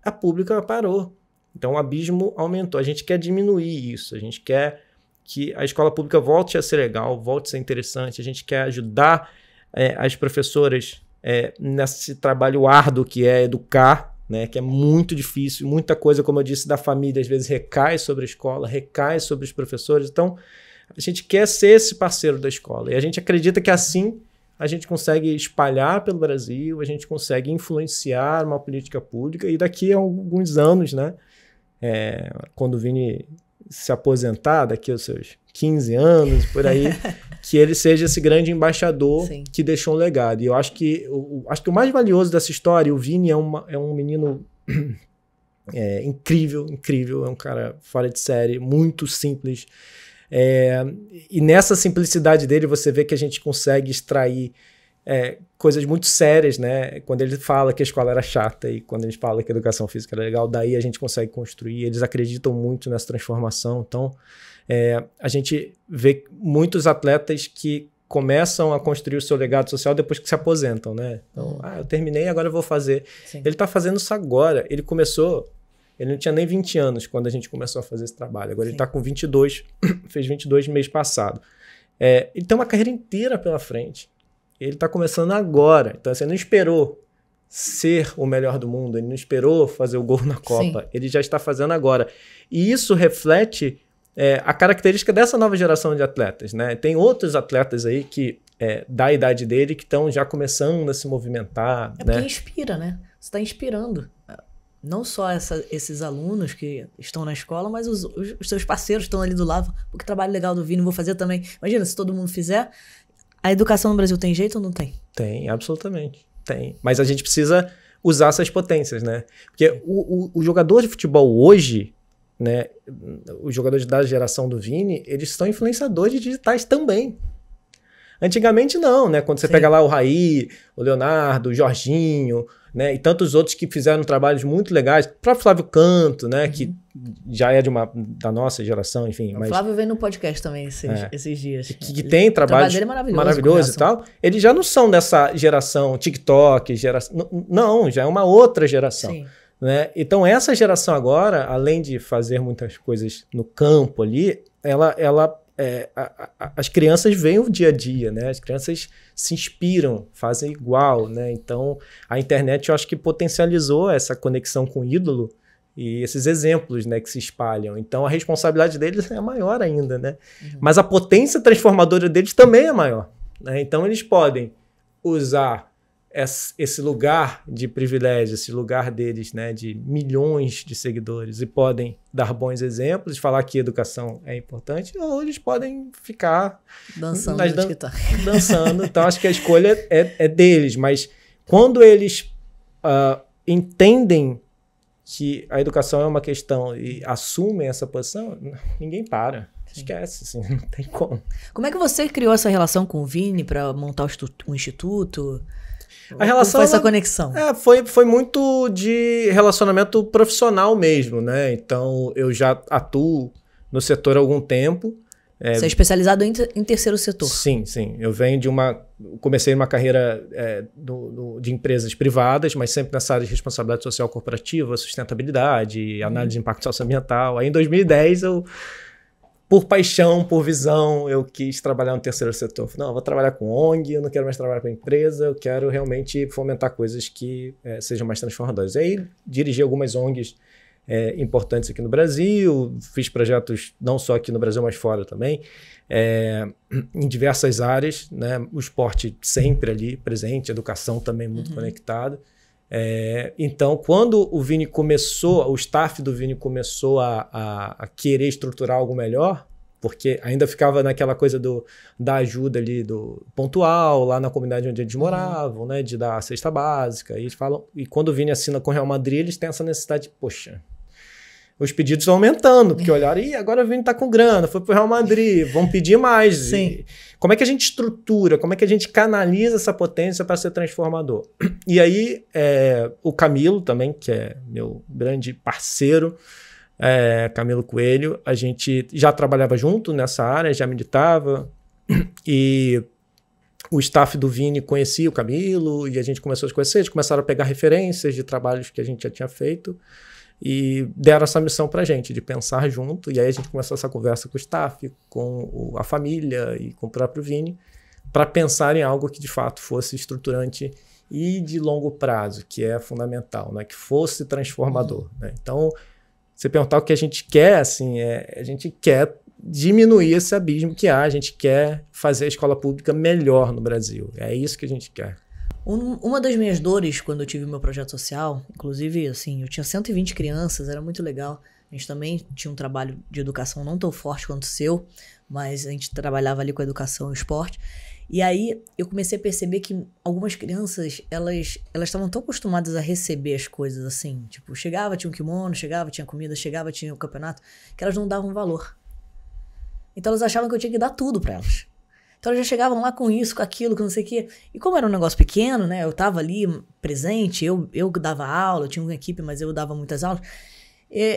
A pública parou. Então o abismo aumentou. A gente quer diminuir isso. A gente quer que a escola pública volte a ser legal, volte a ser interessante. A gente quer ajudar as professoras nesse trabalho árduo que é educar, né, que é muito difícil. Muita coisa, como eu disse, da família às vezes recai sobre a escola, recai sobre os professores. Então a gente quer ser esse parceiro da escola. E a gente acredita que assim a gente consegue espalhar pelo Brasil, a gente consegue influenciar uma política pública e daqui a alguns anos, né, quando o Vini se aposentar, daqui aos seus 15 anos, por aí, que ele seja esse grande embaixador que deixou um legado. E eu acho que o mais valioso dessa história, o Vini é um menino incrível, é um cara fora de série, muito simples. E nessa simplicidade dele você vê que a gente consegue extrair coisas muito sérias, né? Quando ele fala que a escola era chata e quando ele fala que a educação física era legal, daí a gente consegue construir. Eles acreditam muito nessa transformação. Então a gente vê muitos atletas que começam a construir o seu legado social depois que se aposentam, né? Então, eu terminei, agora eu vou fazer. Sim. Ele está fazendo isso agora. Ele começou... Ele não tinha nem 20 anos quando a gente começou a fazer esse trabalho. Agora ele está com 22, fez 22 no mês passado. Ele tem uma carreira inteira pela frente. Ele está começando agora. Então, assim, ele não esperou ser o melhor do mundo, ele não esperou fazer o gol na Copa. Sim. Ele já está fazendo agora. E isso reflete a característica dessa nova geração de atletas, né? Tem outros atletas aí que, da idade dele, que estão já começando a se movimentar. Porque inspira, né? Você está inspirando. Não só esses alunos que estão na escola, mas os seus parceiros estão ali do lado. Que trabalho legal do Vini, vou fazer também. Imagina, se todo mundo fizer, a educação no Brasil tem jeito ou não tem? Tem, absolutamente. Tem. Mas a gente precisa usar essas potências, né? Porque o jogador de futebol hoje, né, os jogadores da geração do Vini, eles são influenciadores digitais também. Antigamente não, né? Quando você pega lá o Raí, o Leonardo, o Jorginho, né? E tantos outros que fizeram trabalhos muito legais. O próprio Flávio Canto, né? Que já é da nossa geração, enfim. O Flávio veio no podcast também esses dias. Que tem trabalhos maravilhoso e tal. Eles já não são dessa geração TikTok, não, já é uma outra geração. Sim. Né? Então essa geração agora, além de fazer muitas coisas no campo ali, as crianças veem o dia a dia, né? As crianças se inspiram, fazem igual, né? Então a internet eu acho que potencializou essa conexão com o ídolo e esses exemplos, né, que se espalham. Então a responsabilidade deles é maior ainda, né? Mas a potência transformadora deles também é maior, né? Então eles podem usar esse lugar de privilégio, esse lugar deles, né, de milhões de seguidores, e podem dar bons exemplos, falar que educação é importante, ou eles podem ficar dançando dançando. Então acho que a escolha é deles, mas quando eles entendem que a educação é uma questão e assumem essa posição, ninguém para. Esquece, assim, não tem como. Como é que você criou essa relação com o Vini para montar o instituto? A relação foi essa conexão? Foi muito de relacionamento profissional mesmo, né? Então, eu já atuo no setor há algum tempo. Você é especializado em terceiro setor? Sim. Eu venho comecei uma carreira de empresas privadas, mas sempre nessa área de responsabilidade social corporativa, sustentabilidade, análise de impacto socioambiental. Aí, em 2010, por paixão, por visão, eu quis trabalhar no terceiro setor. Falei, não, eu vou trabalhar com ONG, eu não quero mais trabalhar para empresa, eu quero realmente fomentar coisas que sejam mais transformadoras. E aí, dirigi algumas ONGs importantes aqui no Brasil, fiz projetos não só aqui no Brasil, mas fora também, em diversas áreas, né? O esporte sempre ali presente, educação também muito conectado. Então, quando o Vini começou, o staff do Vini começou a querer estruturar algo melhor, porque ainda ficava naquela coisa da ajuda ali do pontual, lá na comunidade onde eles moravam, né, de dar a cesta básica. E eles falam, e quando o Vini assina com o Real Madrid, eles têm essa necessidade de, poxa, os pedidos vão aumentando, porque olharam, agora o Vini tá com grana, foi pro Real Madrid, vão pedir mais. Sim. Como é que a gente estrutura, como é que a gente canaliza essa potência para ser transformador? E aí, o Camilo também, que é meu grande parceiro, Camilo Coelho, a gente já trabalhava junto nessa área, já militava, e o staff do Vini conhecia o Camilo, e a gente começou a se conhecer, eles começaram a pegar referências de trabalhos que a gente já tinha feito, e deram essa missão pra gente, de pensar junto, e aí a gente começou essa conversa com o staff, com a família e com o próprio Vini, para pensar em algo que de fato fosse estruturante e de longo prazo, que é fundamental, né? Que fosse transformador. Né? Então, você perguntar o que a gente quer, assim, a gente quer diminuir esse abismo que há, a gente quer fazer a escola pública melhor no Brasil, é isso que a gente quer. Uma das minhas dores quando eu tive o meu projeto social, inclusive, assim, eu tinha 120 crianças, era muito legal. A gente também tinha um trabalho de educação não tão forte quanto o seu, mas a gente trabalhava ali com a educação e o esporte. E aí eu comecei a perceber que algumas crianças, elas estavam tão acostumadas a receber as coisas assim. Tipo, chegava, tinha um kimono, chegava, tinha comida, chegava, tinha o campeonato, que elas não davam valor. Então elas achavam que eu tinha que dar tudo pra elas. Então elas já chegavam lá com isso, com aquilo, com não sei o quê. E como era um negócio pequeno, né? Eu tava ali presente, eu dava aula, eu tinha uma equipe, mas eu dava muitas aulas.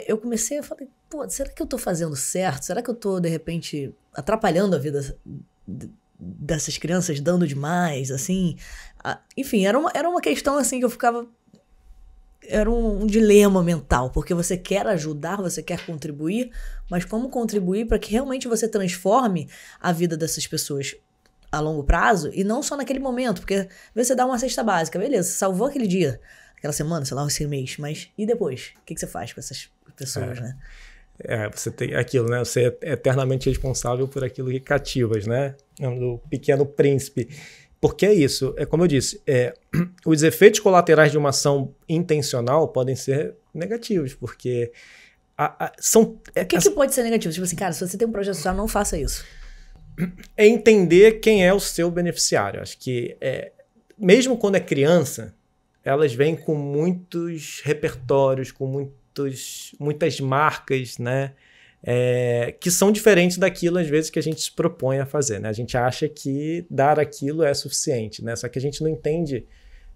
Eu comecei, eu falei, pô, será que eu tô fazendo certo? Será que eu tô, de repente, atrapalhando a vida dessas crianças, dando demais, assim? Enfim, era uma questão, assim, que eu ficava... Era um dilema mental, porque você quer ajudar, você quer contribuir, mas como contribuir para que realmente você transforme a vida dessas pessoas a longo prazo e não só naquele momento, porque você dá uma cesta básica, beleza, você salvou aquele dia, aquela semana, sei lá, esse mês, mas e depois? O que você faz com essas pessoas, né? Você tem aquilo, né? Você é eternamente responsável por aquilo que cativas, né? O Pequeno Príncipe. Porque é isso, como eu disse, os efeitos colaterais de uma ação intencional podem ser negativos, porque são... O que pode ser negativo? Tipo assim, cara, se você tem um projeto social, não faça isso. É entender quem é o seu beneficiário. Acho que, mesmo quando é criança, elas vêm com muitos repertórios, com muitas marcas, né? que são diferentes daquilo, às vezes, que a gente se propõe a fazer, né? A gente acha que dar aquilo é suficiente, né? Só que a gente não entende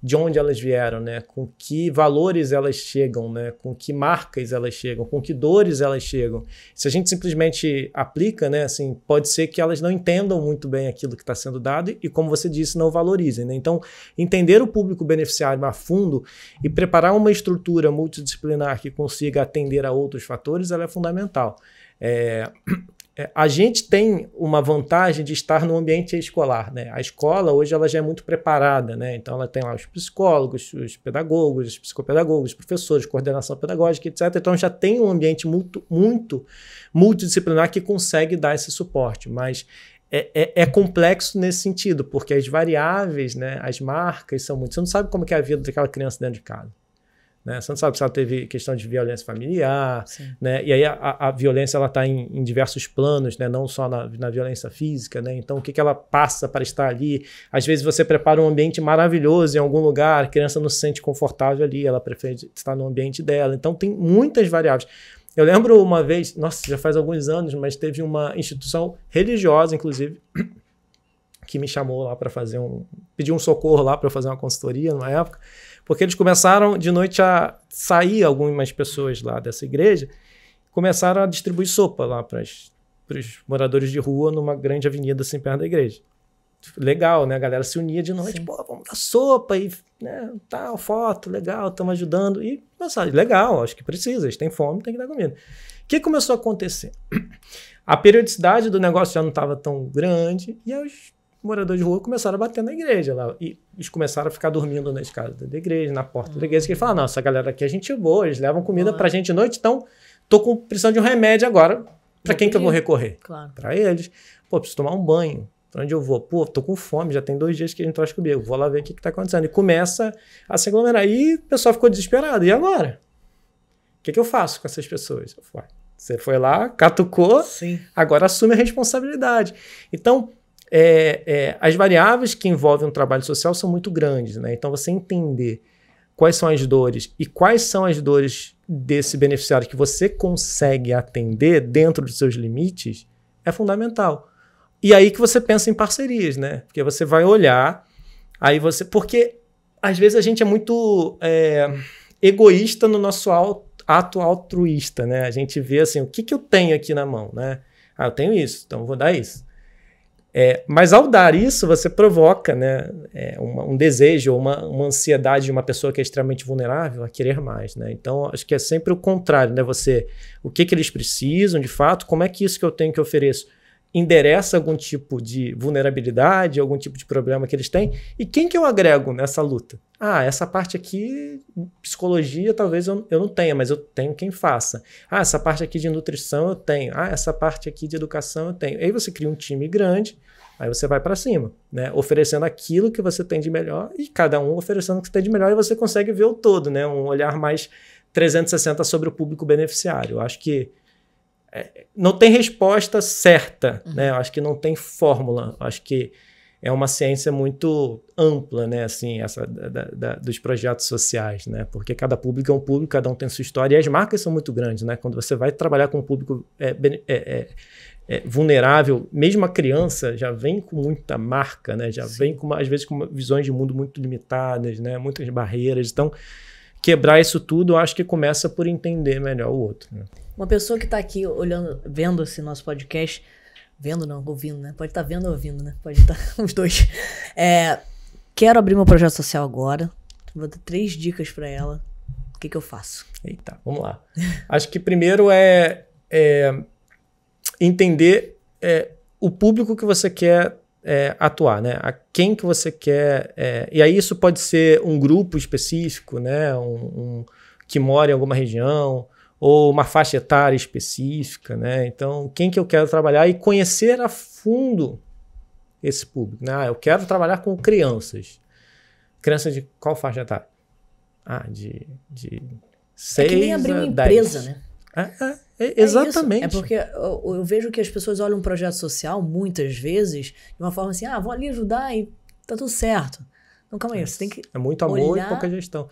de onde elas vieram, né? Com que valores elas chegam, né? Com que marcas elas chegam, com que dores elas chegam. Se a gente simplesmente aplica, né? Assim, pode ser que elas não entendam muito bem aquilo que está sendo dado e, como você disse, não valorizem, né? Então, entender o público beneficiário a fundo e preparar uma estrutura multidisciplinar que consiga atender a outros fatores, ela é fundamental. A gente tem uma vantagem de estar no ambiente escolar, né? A escola hoje ela já é muito preparada, né? Então ela tem lá os psicólogos, os pedagogos, os psicopedagogos, os professores, coordenação pedagógica, etc. Então já tem um ambiente muito multidisciplinar que consegue dar esse suporte, mas é complexo nesse sentido, porque as variáveis, né, as marcas são muito... Você não sabe como que é a vida daquela criança dentro de casa. Né? Você não sabe se ela teve questão de violência familiar, né? E aí a violência ela está em diversos planos, né? Não só na violência física, né? Então o que ela passa para estar ali? Às vezes você prepara um ambiente maravilhoso em algum lugar, a criança não se sente confortável ali, ela prefere estar no ambiente dela. Então tem muitas variáveis. Eu lembro uma vez, nossa, já faz alguns anos, mas teve uma instituição religiosa, inclusive, que me chamou lá para pediu um socorro lá para fazer uma consultoria numa época, porque eles começaram de noite a sair algumas pessoas lá dessa igreja, começaram a distribuir sopa lá para os moradores de rua numa grande avenida assim perto da igreja. Legal, né? A galera se unia de noite, pô, vamos dar sopa e, né, tal, foto, legal, estamos ajudando. E, nossa, legal, acho que precisa, eles têm fome, tem que dar comida. O que começou a acontecer? A periodicidade do negócio já não estava tão grande e os moradores de rua começaram a bater na igreja lá. E eles começaram a ficar dormindo na escada da igreja, na porta da igreja. Que eles falaram, não, essa galera aqui é gente boa, eles levam comida pra gente de noite, então tô precisando de um remédio agora. Pra quem que eu vou recorrer? Claro. Pra eles. Pô, preciso tomar um banho. Pra onde eu vou? Pô, tô com fome, já tem 2 dias que a gente traz comigo. Vou lá ver o que tá acontecendo. E começa a se aglomerar. E o pessoal ficou desesperado. E agora? O que eu faço com essas pessoas? Você foi lá, catucou, sim, agora assume a responsabilidade. Então, as variáveis que envolvem um trabalho social são muito grandes, né? Então, você entender quais são as dores e quais são as dores desse beneficiário que você consegue atender dentro dos seus limites é fundamental. E aí que você pensa em parcerias, né? Porque você vai olhar, porque às vezes a gente é muito egoísta no nosso ato altruísta, né? A gente vê assim, o que eu tenho aqui na mão, né? Eu tenho isso, então eu vou dar isso. Mas ao dar isso, você provoca, né, um desejo ou uma ansiedade de uma pessoa que é extremamente vulnerável a querer mais, né? Então, acho que é sempre o contrário, né? O que eles precisam, de fato, como é que isso que eu tenho que ofereço endereça algum tipo de vulnerabilidade, algum tipo de problema que eles têm, e quem que eu agrego nessa luta? Essa parte aqui, psicologia, talvez eu não tenha, mas eu tenho quem faça. Essa parte aqui de nutrição eu tenho. Essa parte aqui de educação eu tenho. Aí você cria um time grande, aí você vai para cima, né? Oferecendo aquilo que você tem de melhor e cada um oferecendo o que você tem de melhor e você consegue ver o todo, né? Um olhar mais 360 sobre o público beneficiário. Eu acho que não tem resposta certa, né? Eu acho que não tem fórmula. Eu acho que é uma ciência muito ampla, né? Assim, essa dos projetos sociais, né? Porque cada público é um público, cada um tem sua história e as marcas são muito grandes, né? Quando você vai trabalhar com um público vulnerável, mesmo a criança já vem com muita marca, né? Já Sim. vem às vezes com visões de mundo muito limitadas, né? Muitas barreiras. Então, quebrar isso tudo, eu acho que começa por entender melhor o outro, né? Uma pessoa que está aqui vendo esse nosso podcast, vendo não, ouvindo, né? Pode estar vendo ou ouvindo, né? Pode estar os dois. Quero abrir meu projeto social agora. Vou dar 3 dicas para ela. O que eu faço? Eita, vamos lá. Acho que primeiro é entender o público que você quer atuar, né? A quem que você quer... e aí isso pode ser um grupo específico, né? Que mora em alguma região, ou uma faixa etária específica, né? Então, quem que eu quero trabalhar e conhecer a fundo esse público, né? Eu quero trabalhar com crianças. Crianças de qual faixa etária? De 6 que nem abrir uma empresa, né? Exatamente. Porque eu vejo que as pessoas olham um projeto social, muitas vezes, de uma forma assim, vou ali ajudar e tá tudo certo. Então, calma aí, você tem que muito amor e pouca gestão.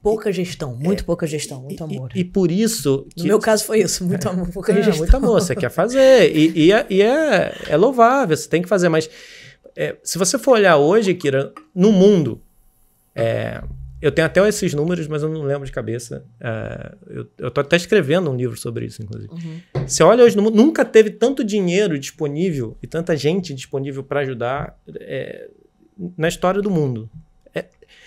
Pouca gestão, pouca gestão, muito amor. E por isso... No meu caso foi isso, muito amor, pouca gestão. Muito amor, você quer fazer. E é louvável, você tem que fazer. Mas se você for olhar hoje, Kira, no mundo, eu tenho até esses números, mas eu não lembro de cabeça. Eu tô até escrevendo um livro sobre isso, inclusive. Uhum. Você olha hoje no mundo, nunca teve tanto dinheiro disponível e tanta gente disponível para ajudar na história do mundo.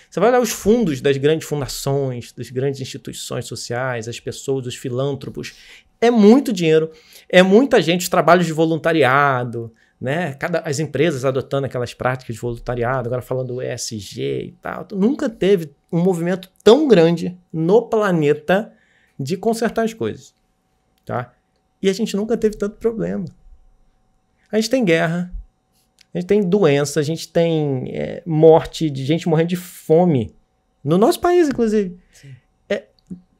Você vai olhar os fundos das grandes fundações, das grandes instituições sociais, as pessoas, os filântropos. É muito dinheiro, é muita gente, os trabalhos de voluntariado, né? As empresas adotando aquelas práticas de voluntariado, agora falando do ESG e tal. Nunca teve um movimento tão grande no planeta de consertar as coisas. Tá? E a gente nunca teve tanto problema. A gente tem guerra, a gente tem doença, a gente tem morte, de gente morrendo de fome. No nosso país, inclusive.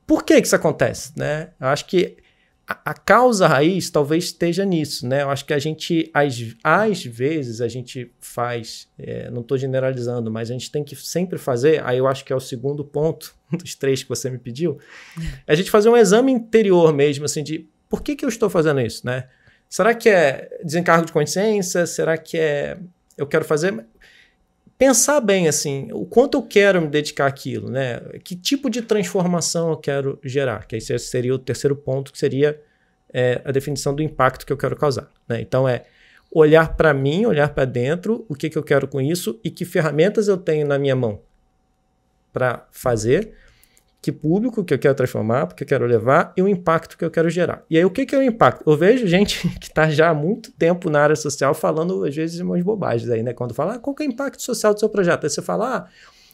Por que isso acontece? Né? Eu acho que a causa raiz talvez esteja nisso. Né? Eu acho que a gente, às vezes, a gente faz, não estou generalizando, mas a gente tem que sempre fazer, aí eu acho que é o segundo ponto dos 3 que você me pediu, a gente fazer um exame interior mesmo, assim, de por que eu estou fazendo isso, né? Será que é desencargo de consciência? Será que eu quero fazer? Pensar bem, assim, o quanto eu quero me dedicar àquilo, né? Que tipo de transformação eu quero gerar? Que esse seria o terceiro ponto, que seria a definição do impacto que eu quero causar, né? Então, olhar para mim, olhar para dentro, o que eu quero com isso e que ferramentas eu tenho na minha mão para fazer, que público que eu quero transformar, porque eu quero levar, e o impacto que eu quero gerar. E aí, o que é o impacto? Eu vejo gente que está já há muito tempo na área social falando, às vezes, umas bobagens aí, né? Quando fala, qual que é o impacto social do seu projeto? Aí você fala,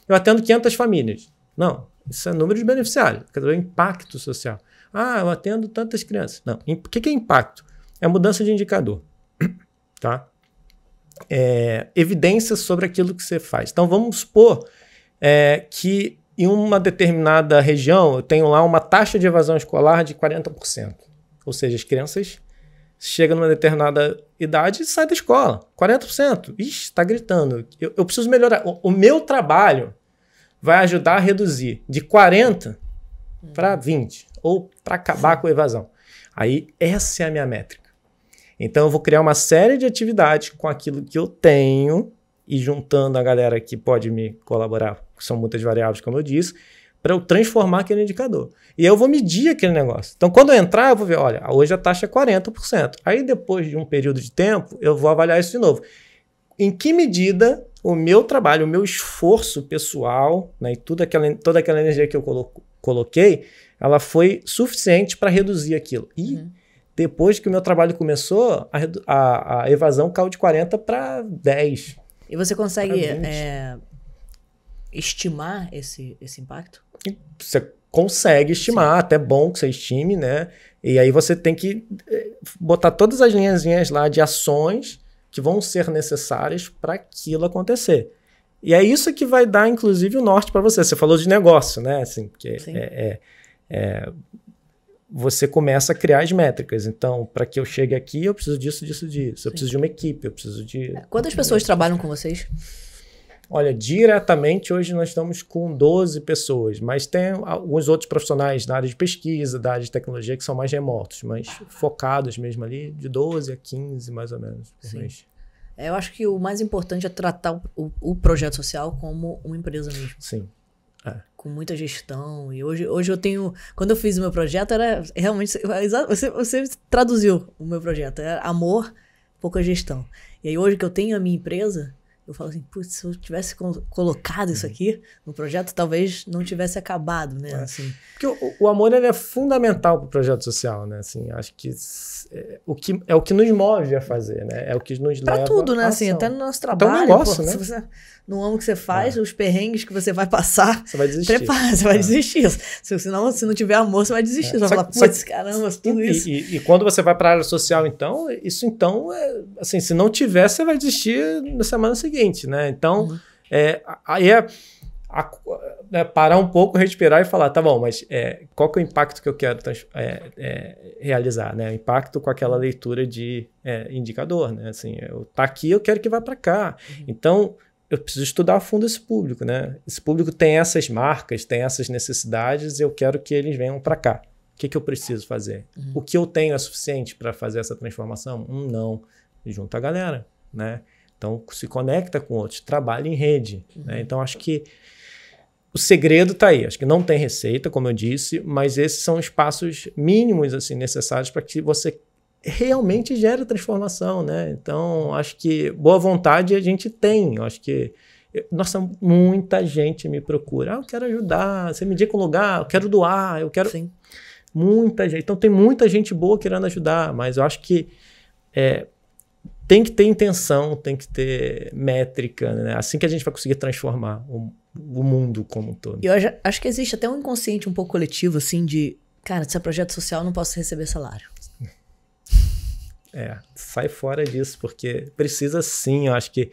eu atendo 500 famílias. Não, isso é número de beneficiários, quer dizer, o impacto social. Eu atendo tantas crianças. Não, o que é impacto? É mudança de indicador, tá? Evidências sobre aquilo que você faz. Então, vamos supor que em uma determinada região, eu tenho lá uma taxa de evasão escolar de 40%. Ou seja, as crianças chegam numa determinada idade e saem da escola. 40%. Ixi, está gritando. Eu preciso melhorar. O meu trabalho vai ajudar a reduzir de 40% para 20%. Ou para acabar com a evasão. Aí, essa é a minha métrica. Então, eu vou criar uma série de atividades com aquilo que eu tenho e juntando a galera que pode me colaborar, que são muitas variáveis, como eu disse, para eu transformar aquele indicador. E aí eu vou medir aquele negócio. Então, quando eu entrar, eu vou ver, olha, hoje a taxa é 40%. Aí, depois de um período de tempo, eu vou avaliar isso de novo. Em que medida o meu trabalho, o meu esforço pessoal, né, e toda aquela energia que eu coloquei, ela foi suficiente para reduzir aquilo. E depois que o meu trabalho começou, a evasão caiu de 40% para 10%. E você consegue estimar esse impacto? Você consegue estimar, até bom que você estime, né? E aí você tem que botar todas as linhazinhas lá de ações que vão ser necessárias para aquilo acontecer. E é isso que vai dar, inclusive, o norte para você. Você falou de negócio, né? Assim, porque você começa a criar as métricas. Então, para que eu chegue aqui, eu preciso disso, disso, disso. Eu preciso de uma equipe, eu preciso de... Quantas pessoas trabalham com vocês? Olha, diretamente hoje nós estamos com 12 pessoas, mas tem alguns outros profissionais da área de pesquisa, da área de tecnologia, que são mais remotos, mas focados mesmo ali, de 12 a 15, mais ou menos. Sim. Eu acho que o mais importante é tratar o projeto social como uma empresa mesmo. Sim. Com muita gestão. E hoje eu tenho... Quando eu fiz o meu projeto, era realmente... Você traduziu o meu projeto. Era amor, pouca gestão. E aí hoje que eu tenho a minha empresa, eu falo assim, putz, se eu tivesse colocado isso aqui no projeto, talvez não tivesse acabado, né? Assim. Porque o amor ele é fundamental para o projeto social, né? Assim, acho que é o que nos move a fazer, né? É o que nos leva pra tudo, né? a Assim, ação. até no nosso trabalho. Então, negócio, né? Se você não ama o que você faz, os perrengues que você vai passar, você vai desistir. Prepara, você vai desistir. Se não tiver amor, você vai desistir. Você vai falar, putz, caramba, tudo isso. E quando você vai para a área social, então, isso então, assim, se não tiver, você vai desistir na semana seguinte, né? Então, aí parar um pouco, respirar e falar, tá bom, mas qual que é o impacto que eu quero realizar, né? O impacto com aquela leitura de indicador, né? Assim, tá aqui, eu quero que vá para cá. Então, eu preciso estudar a fundo esse público, né? Esse público tem essas marcas, tem essas necessidades, eu quero que eles venham para cá. O que eu preciso fazer? O que eu tenho é suficiente para fazer essa transformação? Não. Junta a galera, né? Então, se conecta com outros, trabalha em rede. Né? Então, acho que o segredo está aí. Acho que não tem receita, como eu disse, mas esses são os passos mínimos assim, necessários para que você realmente gere transformação, né? Então, acho que boa vontade a gente tem. Eu acho que, nossa, muita gente me procura. Eu quero ajudar, você me indica um lugar, eu quero doar, eu quero... Sim. Muita gente. Então, tem muita gente boa querendo ajudar, mas eu acho que tem que ter intenção, tem que ter métrica, né? Assim que a gente vai conseguir transformar o mundo como um todo. E eu acho que existe até um inconsciente um pouco coletivo, assim, de, cara, se é projeto social, eu não posso receber salário. Sai fora disso, porque precisa sim, eu acho que...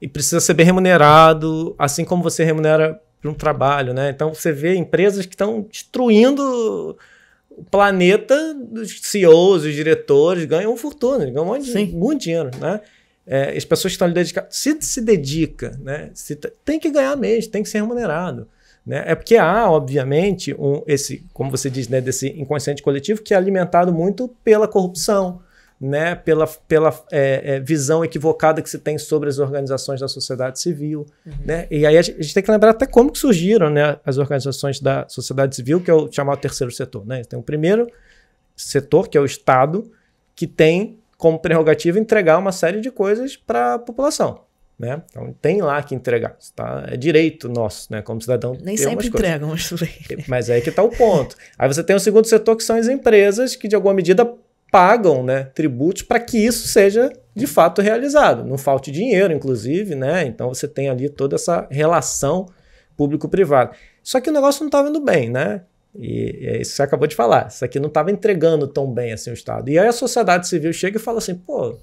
E precisa ser bem remunerado, assim como você remunera para um trabalho, né? Então, você vê empresas que estão destruindo o planeta, os CEOs, os diretores, ganham fortuna, ganham muito dinheiro, né? As pessoas que estão ali dedicadas, se dedica, né? Tem que ganhar mesmo, tem que ser remunerado. Né? É porque há, obviamente, esse, como você diz, né, desse inconsciente coletivo que é alimentado muito pela corrupção, né, pela visão equivocada que se tem sobre as organizações da sociedade civil. Né? E aí a gente tem que lembrar até como que surgiram, né, as organizações da sociedade civil, que é o chamado terceiro setor. Né? Tem o primeiro setor, que é o Estado, que tem como prerrogativa entregar uma série de coisas para a população. Né? Então tem lá que entregar. Tá? É direito nosso, né, como cidadão. Nem sempre entregam, mas tudo bem. Mas é aí que está o ponto. Aí você tem o segundo setor, que são as empresas que, de alguma medida, pagam, né, tributos para que isso seja de fato realizado. Não falte dinheiro, inclusive, né? Então você tem ali toda essa relação público-privada. Só que o negócio não estava indo bem, né? E é isso que você acabou de falar. Isso aqui não estava entregando tão bem assim o Estado. E aí a sociedade civil chega e fala assim, pô,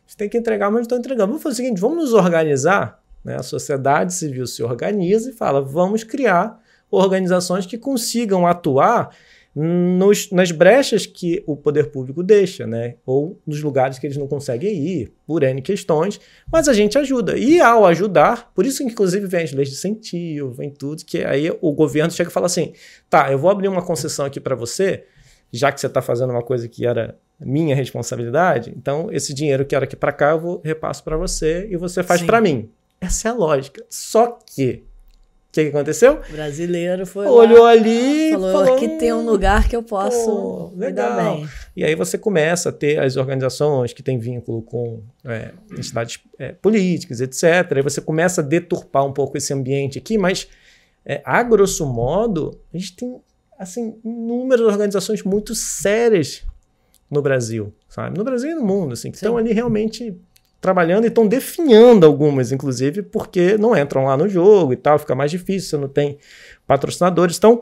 você tem que entregar, mas não estão entregando. Vamos fazer o seguinte, vamos nos organizar. Né? A sociedade civil se organiza e fala, vamos criar organizações que consigam atuar nas brechas que o poder público deixa, né? Ou nos lugares que eles não conseguem ir, por N questões, mas a gente ajuda. E ao ajudar, por isso que inclusive vem as leis de incentivo, vem tudo, que aí o governo chega e fala assim, tá, eu vou abrir uma concessão aqui para você, já que você está fazendo uma coisa que era minha responsabilidade, então esse dinheiro que era aqui para cá eu repasso para você e você faz para mim. Essa é a lógica. Só que o que aconteceu? O brasileiro foi olhou lá, ali falou, aqui tem um lugar que eu posso legal. Dar bem. E aí você começa a ter as organizações que têm vínculo com entidades políticas, etc. Aí você começa a deturpar um pouco esse ambiente aqui, mas a grosso modo, a gente tem assim, inúmeras organizações muito sérias no Brasil, sabe? No Brasil e no mundo, assim, que estão ali realmente trabalhando e estão definhando algumas, inclusive, porque não entram lá no jogo e tal, fica mais difícil, você não tem patrocinadores. Então,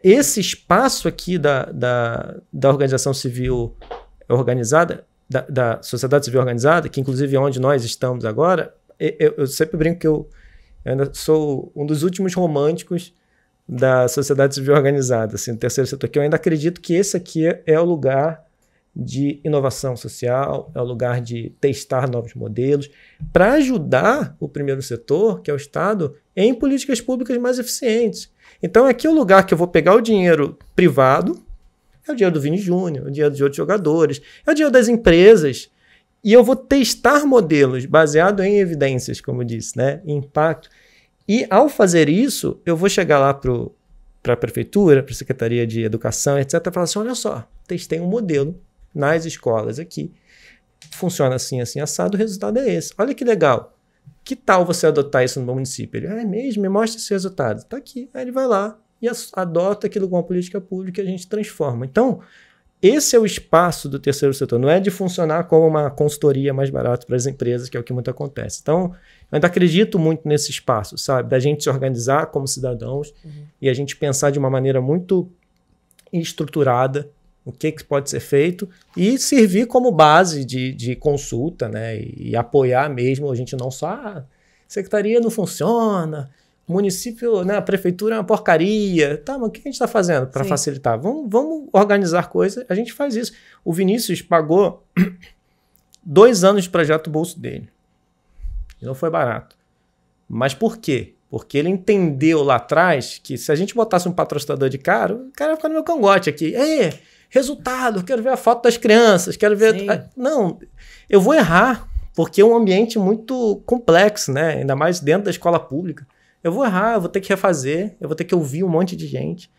esse espaço aqui da organização civil organizada, da sociedade civil organizada, que inclusive é onde nós estamos agora, eu sempre brinco que eu ainda sou um dos últimos românticos da sociedade civil organizada, assim, no terceiro setor, que eu ainda acredito que esse aqui é o lugar de inovação social, é o lugar de testar novos modelos, para ajudar o primeiro setor, que é o Estado, em políticas públicas mais eficientes. Então, aqui é o lugar que eu vou pegar o dinheiro privado, é o dinheiro do Vini Júnior, é o dinheiro de outros jogadores, é o dinheiro das empresas, e eu vou testar modelos baseados em evidências, como eu disse, né, em impacto. E, ao fazer isso, eu vou chegar lá para a prefeitura, para a Secretaria de Educação, etc., e falar assim, olha só, testei um modelo nas escolas aqui, funciona assim, assim, assado, o resultado é esse. Olha que legal. Que tal você adotar isso no meu município? Ele, é mesmo? Me mostra esse resultado. Está aqui. Aí ele vai lá e adota aquilo com uma política pública e a gente transforma. Então, esse é o espaço do terceiro setor. Não é de funcionar como uma consultoria mais barata para as empresas, que é o que muito acontece. Então, eu ainda acredito muito nesse espaço, sabe? Da gente se organizar como cidadãos e a gente pensar de uma maneira muito estruturada o que pode ser feito e servir como base de consulta, né? E apoiar mesmo, a gente não só, secretaria não funciona, município, né? A prefeitura é uma porcaria, tá, mas o que a gente está fazendo para facilitar? Vamos organizar coisas, a gente faz isso. O Vinícius pagou 2 anos de projeto bolso dele. E não foi barato. Mas por quê? Porque ele entendeu lá atrás que se a gente botasse um patrocinador de cara, o cara ia ficar no meu cangote aqui. Resultado, quero ver a foto das crianças, quero ver... Sim. Não, eu vou errar, porque é um ambiente muito complexo, né? Ainda mais dentro da escola pública. Eu vou errar, eu vou ter que refazer, eu vou ter que ouvir um monte de gente.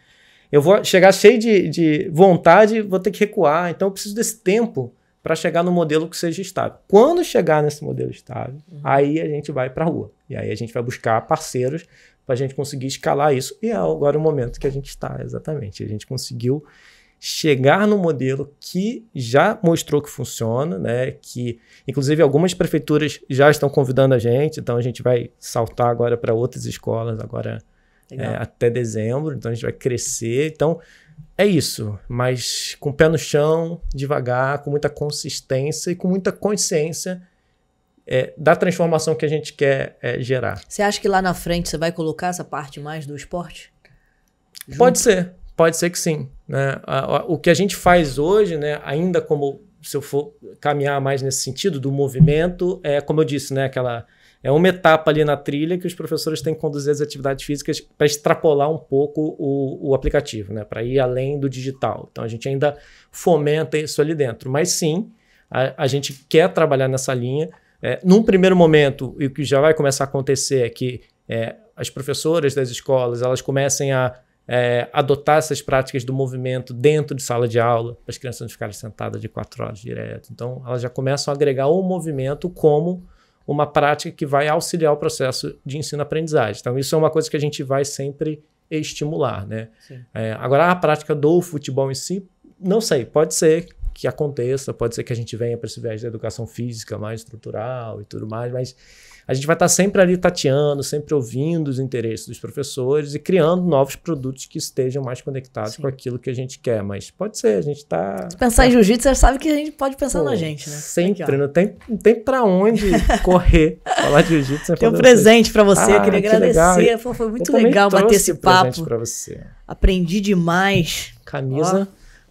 Eu vou chegar cheio de vontade, vou ter que recuar. Então, eu preciso desse tempo para chegar no modelo que seja estável. Quando chegar nesse modelo estável, aí a gente vai para a rua. E aí a gente vai buscar parceiros para a gente conseguir escalar isso. E é agora o momento que a gente está, exatamente. A gente conseguiu chegar no modelo que já mostrou que funciona, né? Que, inclusive, algumas prefeituras já estão convidando a gente. Então, a gente vai saltar agora para outras escolas, agora até dezembro. Então, a gente vai crescer. Então, é isso, mas com o pé no chão, devagar, com muita consistência e com muita consciência da transformação que a gente quer gerar. Você acha que lá na frente você vai colocar essa parte mais do esporte? Pode ser que sim. Né? O que a gente faz hoje, né, ainda como, se eu for caminhar mais nesse sentido do movimento, como eu disse, né, é uma etapa ali na trilha que os professores têm que conduzir as atividades físicas para extrapolar um pouco o aplicativo, né? Para ir além do digital. Então, a gente ainda fomenta isso ali dentro. Mas sim, a gente quer trabalhar nessa linha. Num primeiro momento, e o que já vai começar a acontecer é que as professoras das escolas elas comecem a adotar essas práticas do movimento dentro de sala de aula, para as crianças não ficarem sentadas de 4 horas direto. Então, elas já começam a agregar o movimento como uma prática que vai auxiliar o processo de ensino-aprendizagem. Então, isso é uma coisa que a gente vai sempre estimular, né? Agora, a prática do futebol em si, não sei, pode ser que aconteça, pode ser que a gente venha para esse viés da educação física mais estrutural e tudo mais, mas a gente vai estar sempre ali tateando, sempre ouvindo os interesses dos professores e criando novos produtos que estejam mais conectados com aquilo que a gente quer. Mas pode ser, a gente está... Se pensar em jiu-jitsu, você sabe que a gente pode pensar na gente, né? Sempre, aqui, não tem para onde correr falar de jiu-jitsu. Tem um presente para você, queria agradecer. Foi muito legal bater esse papo. Para você. Aprendi demais. Camisa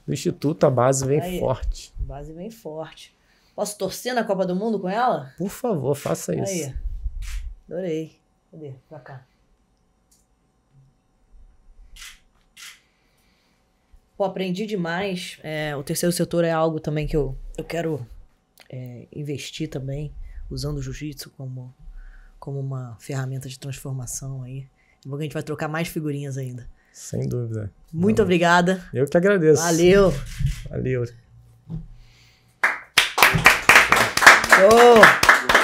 do Instituto, a base vem forte. A base vem forte. Posso torcer na Copa do Mundo com ela? Por favor, faça isso. Aí. Adorei. Cadê? Pra cá. Pô, aprendi demais. O terceiro setor é algo também que eu quero investir também, usando o jiu-jitsu como uma ferramenta de transformação aí. A gente vai trocar mais figurinhas ainda. Sem dúvida. Muito obrigada. Eu que agradeço. Valeu. Valeu. Oh!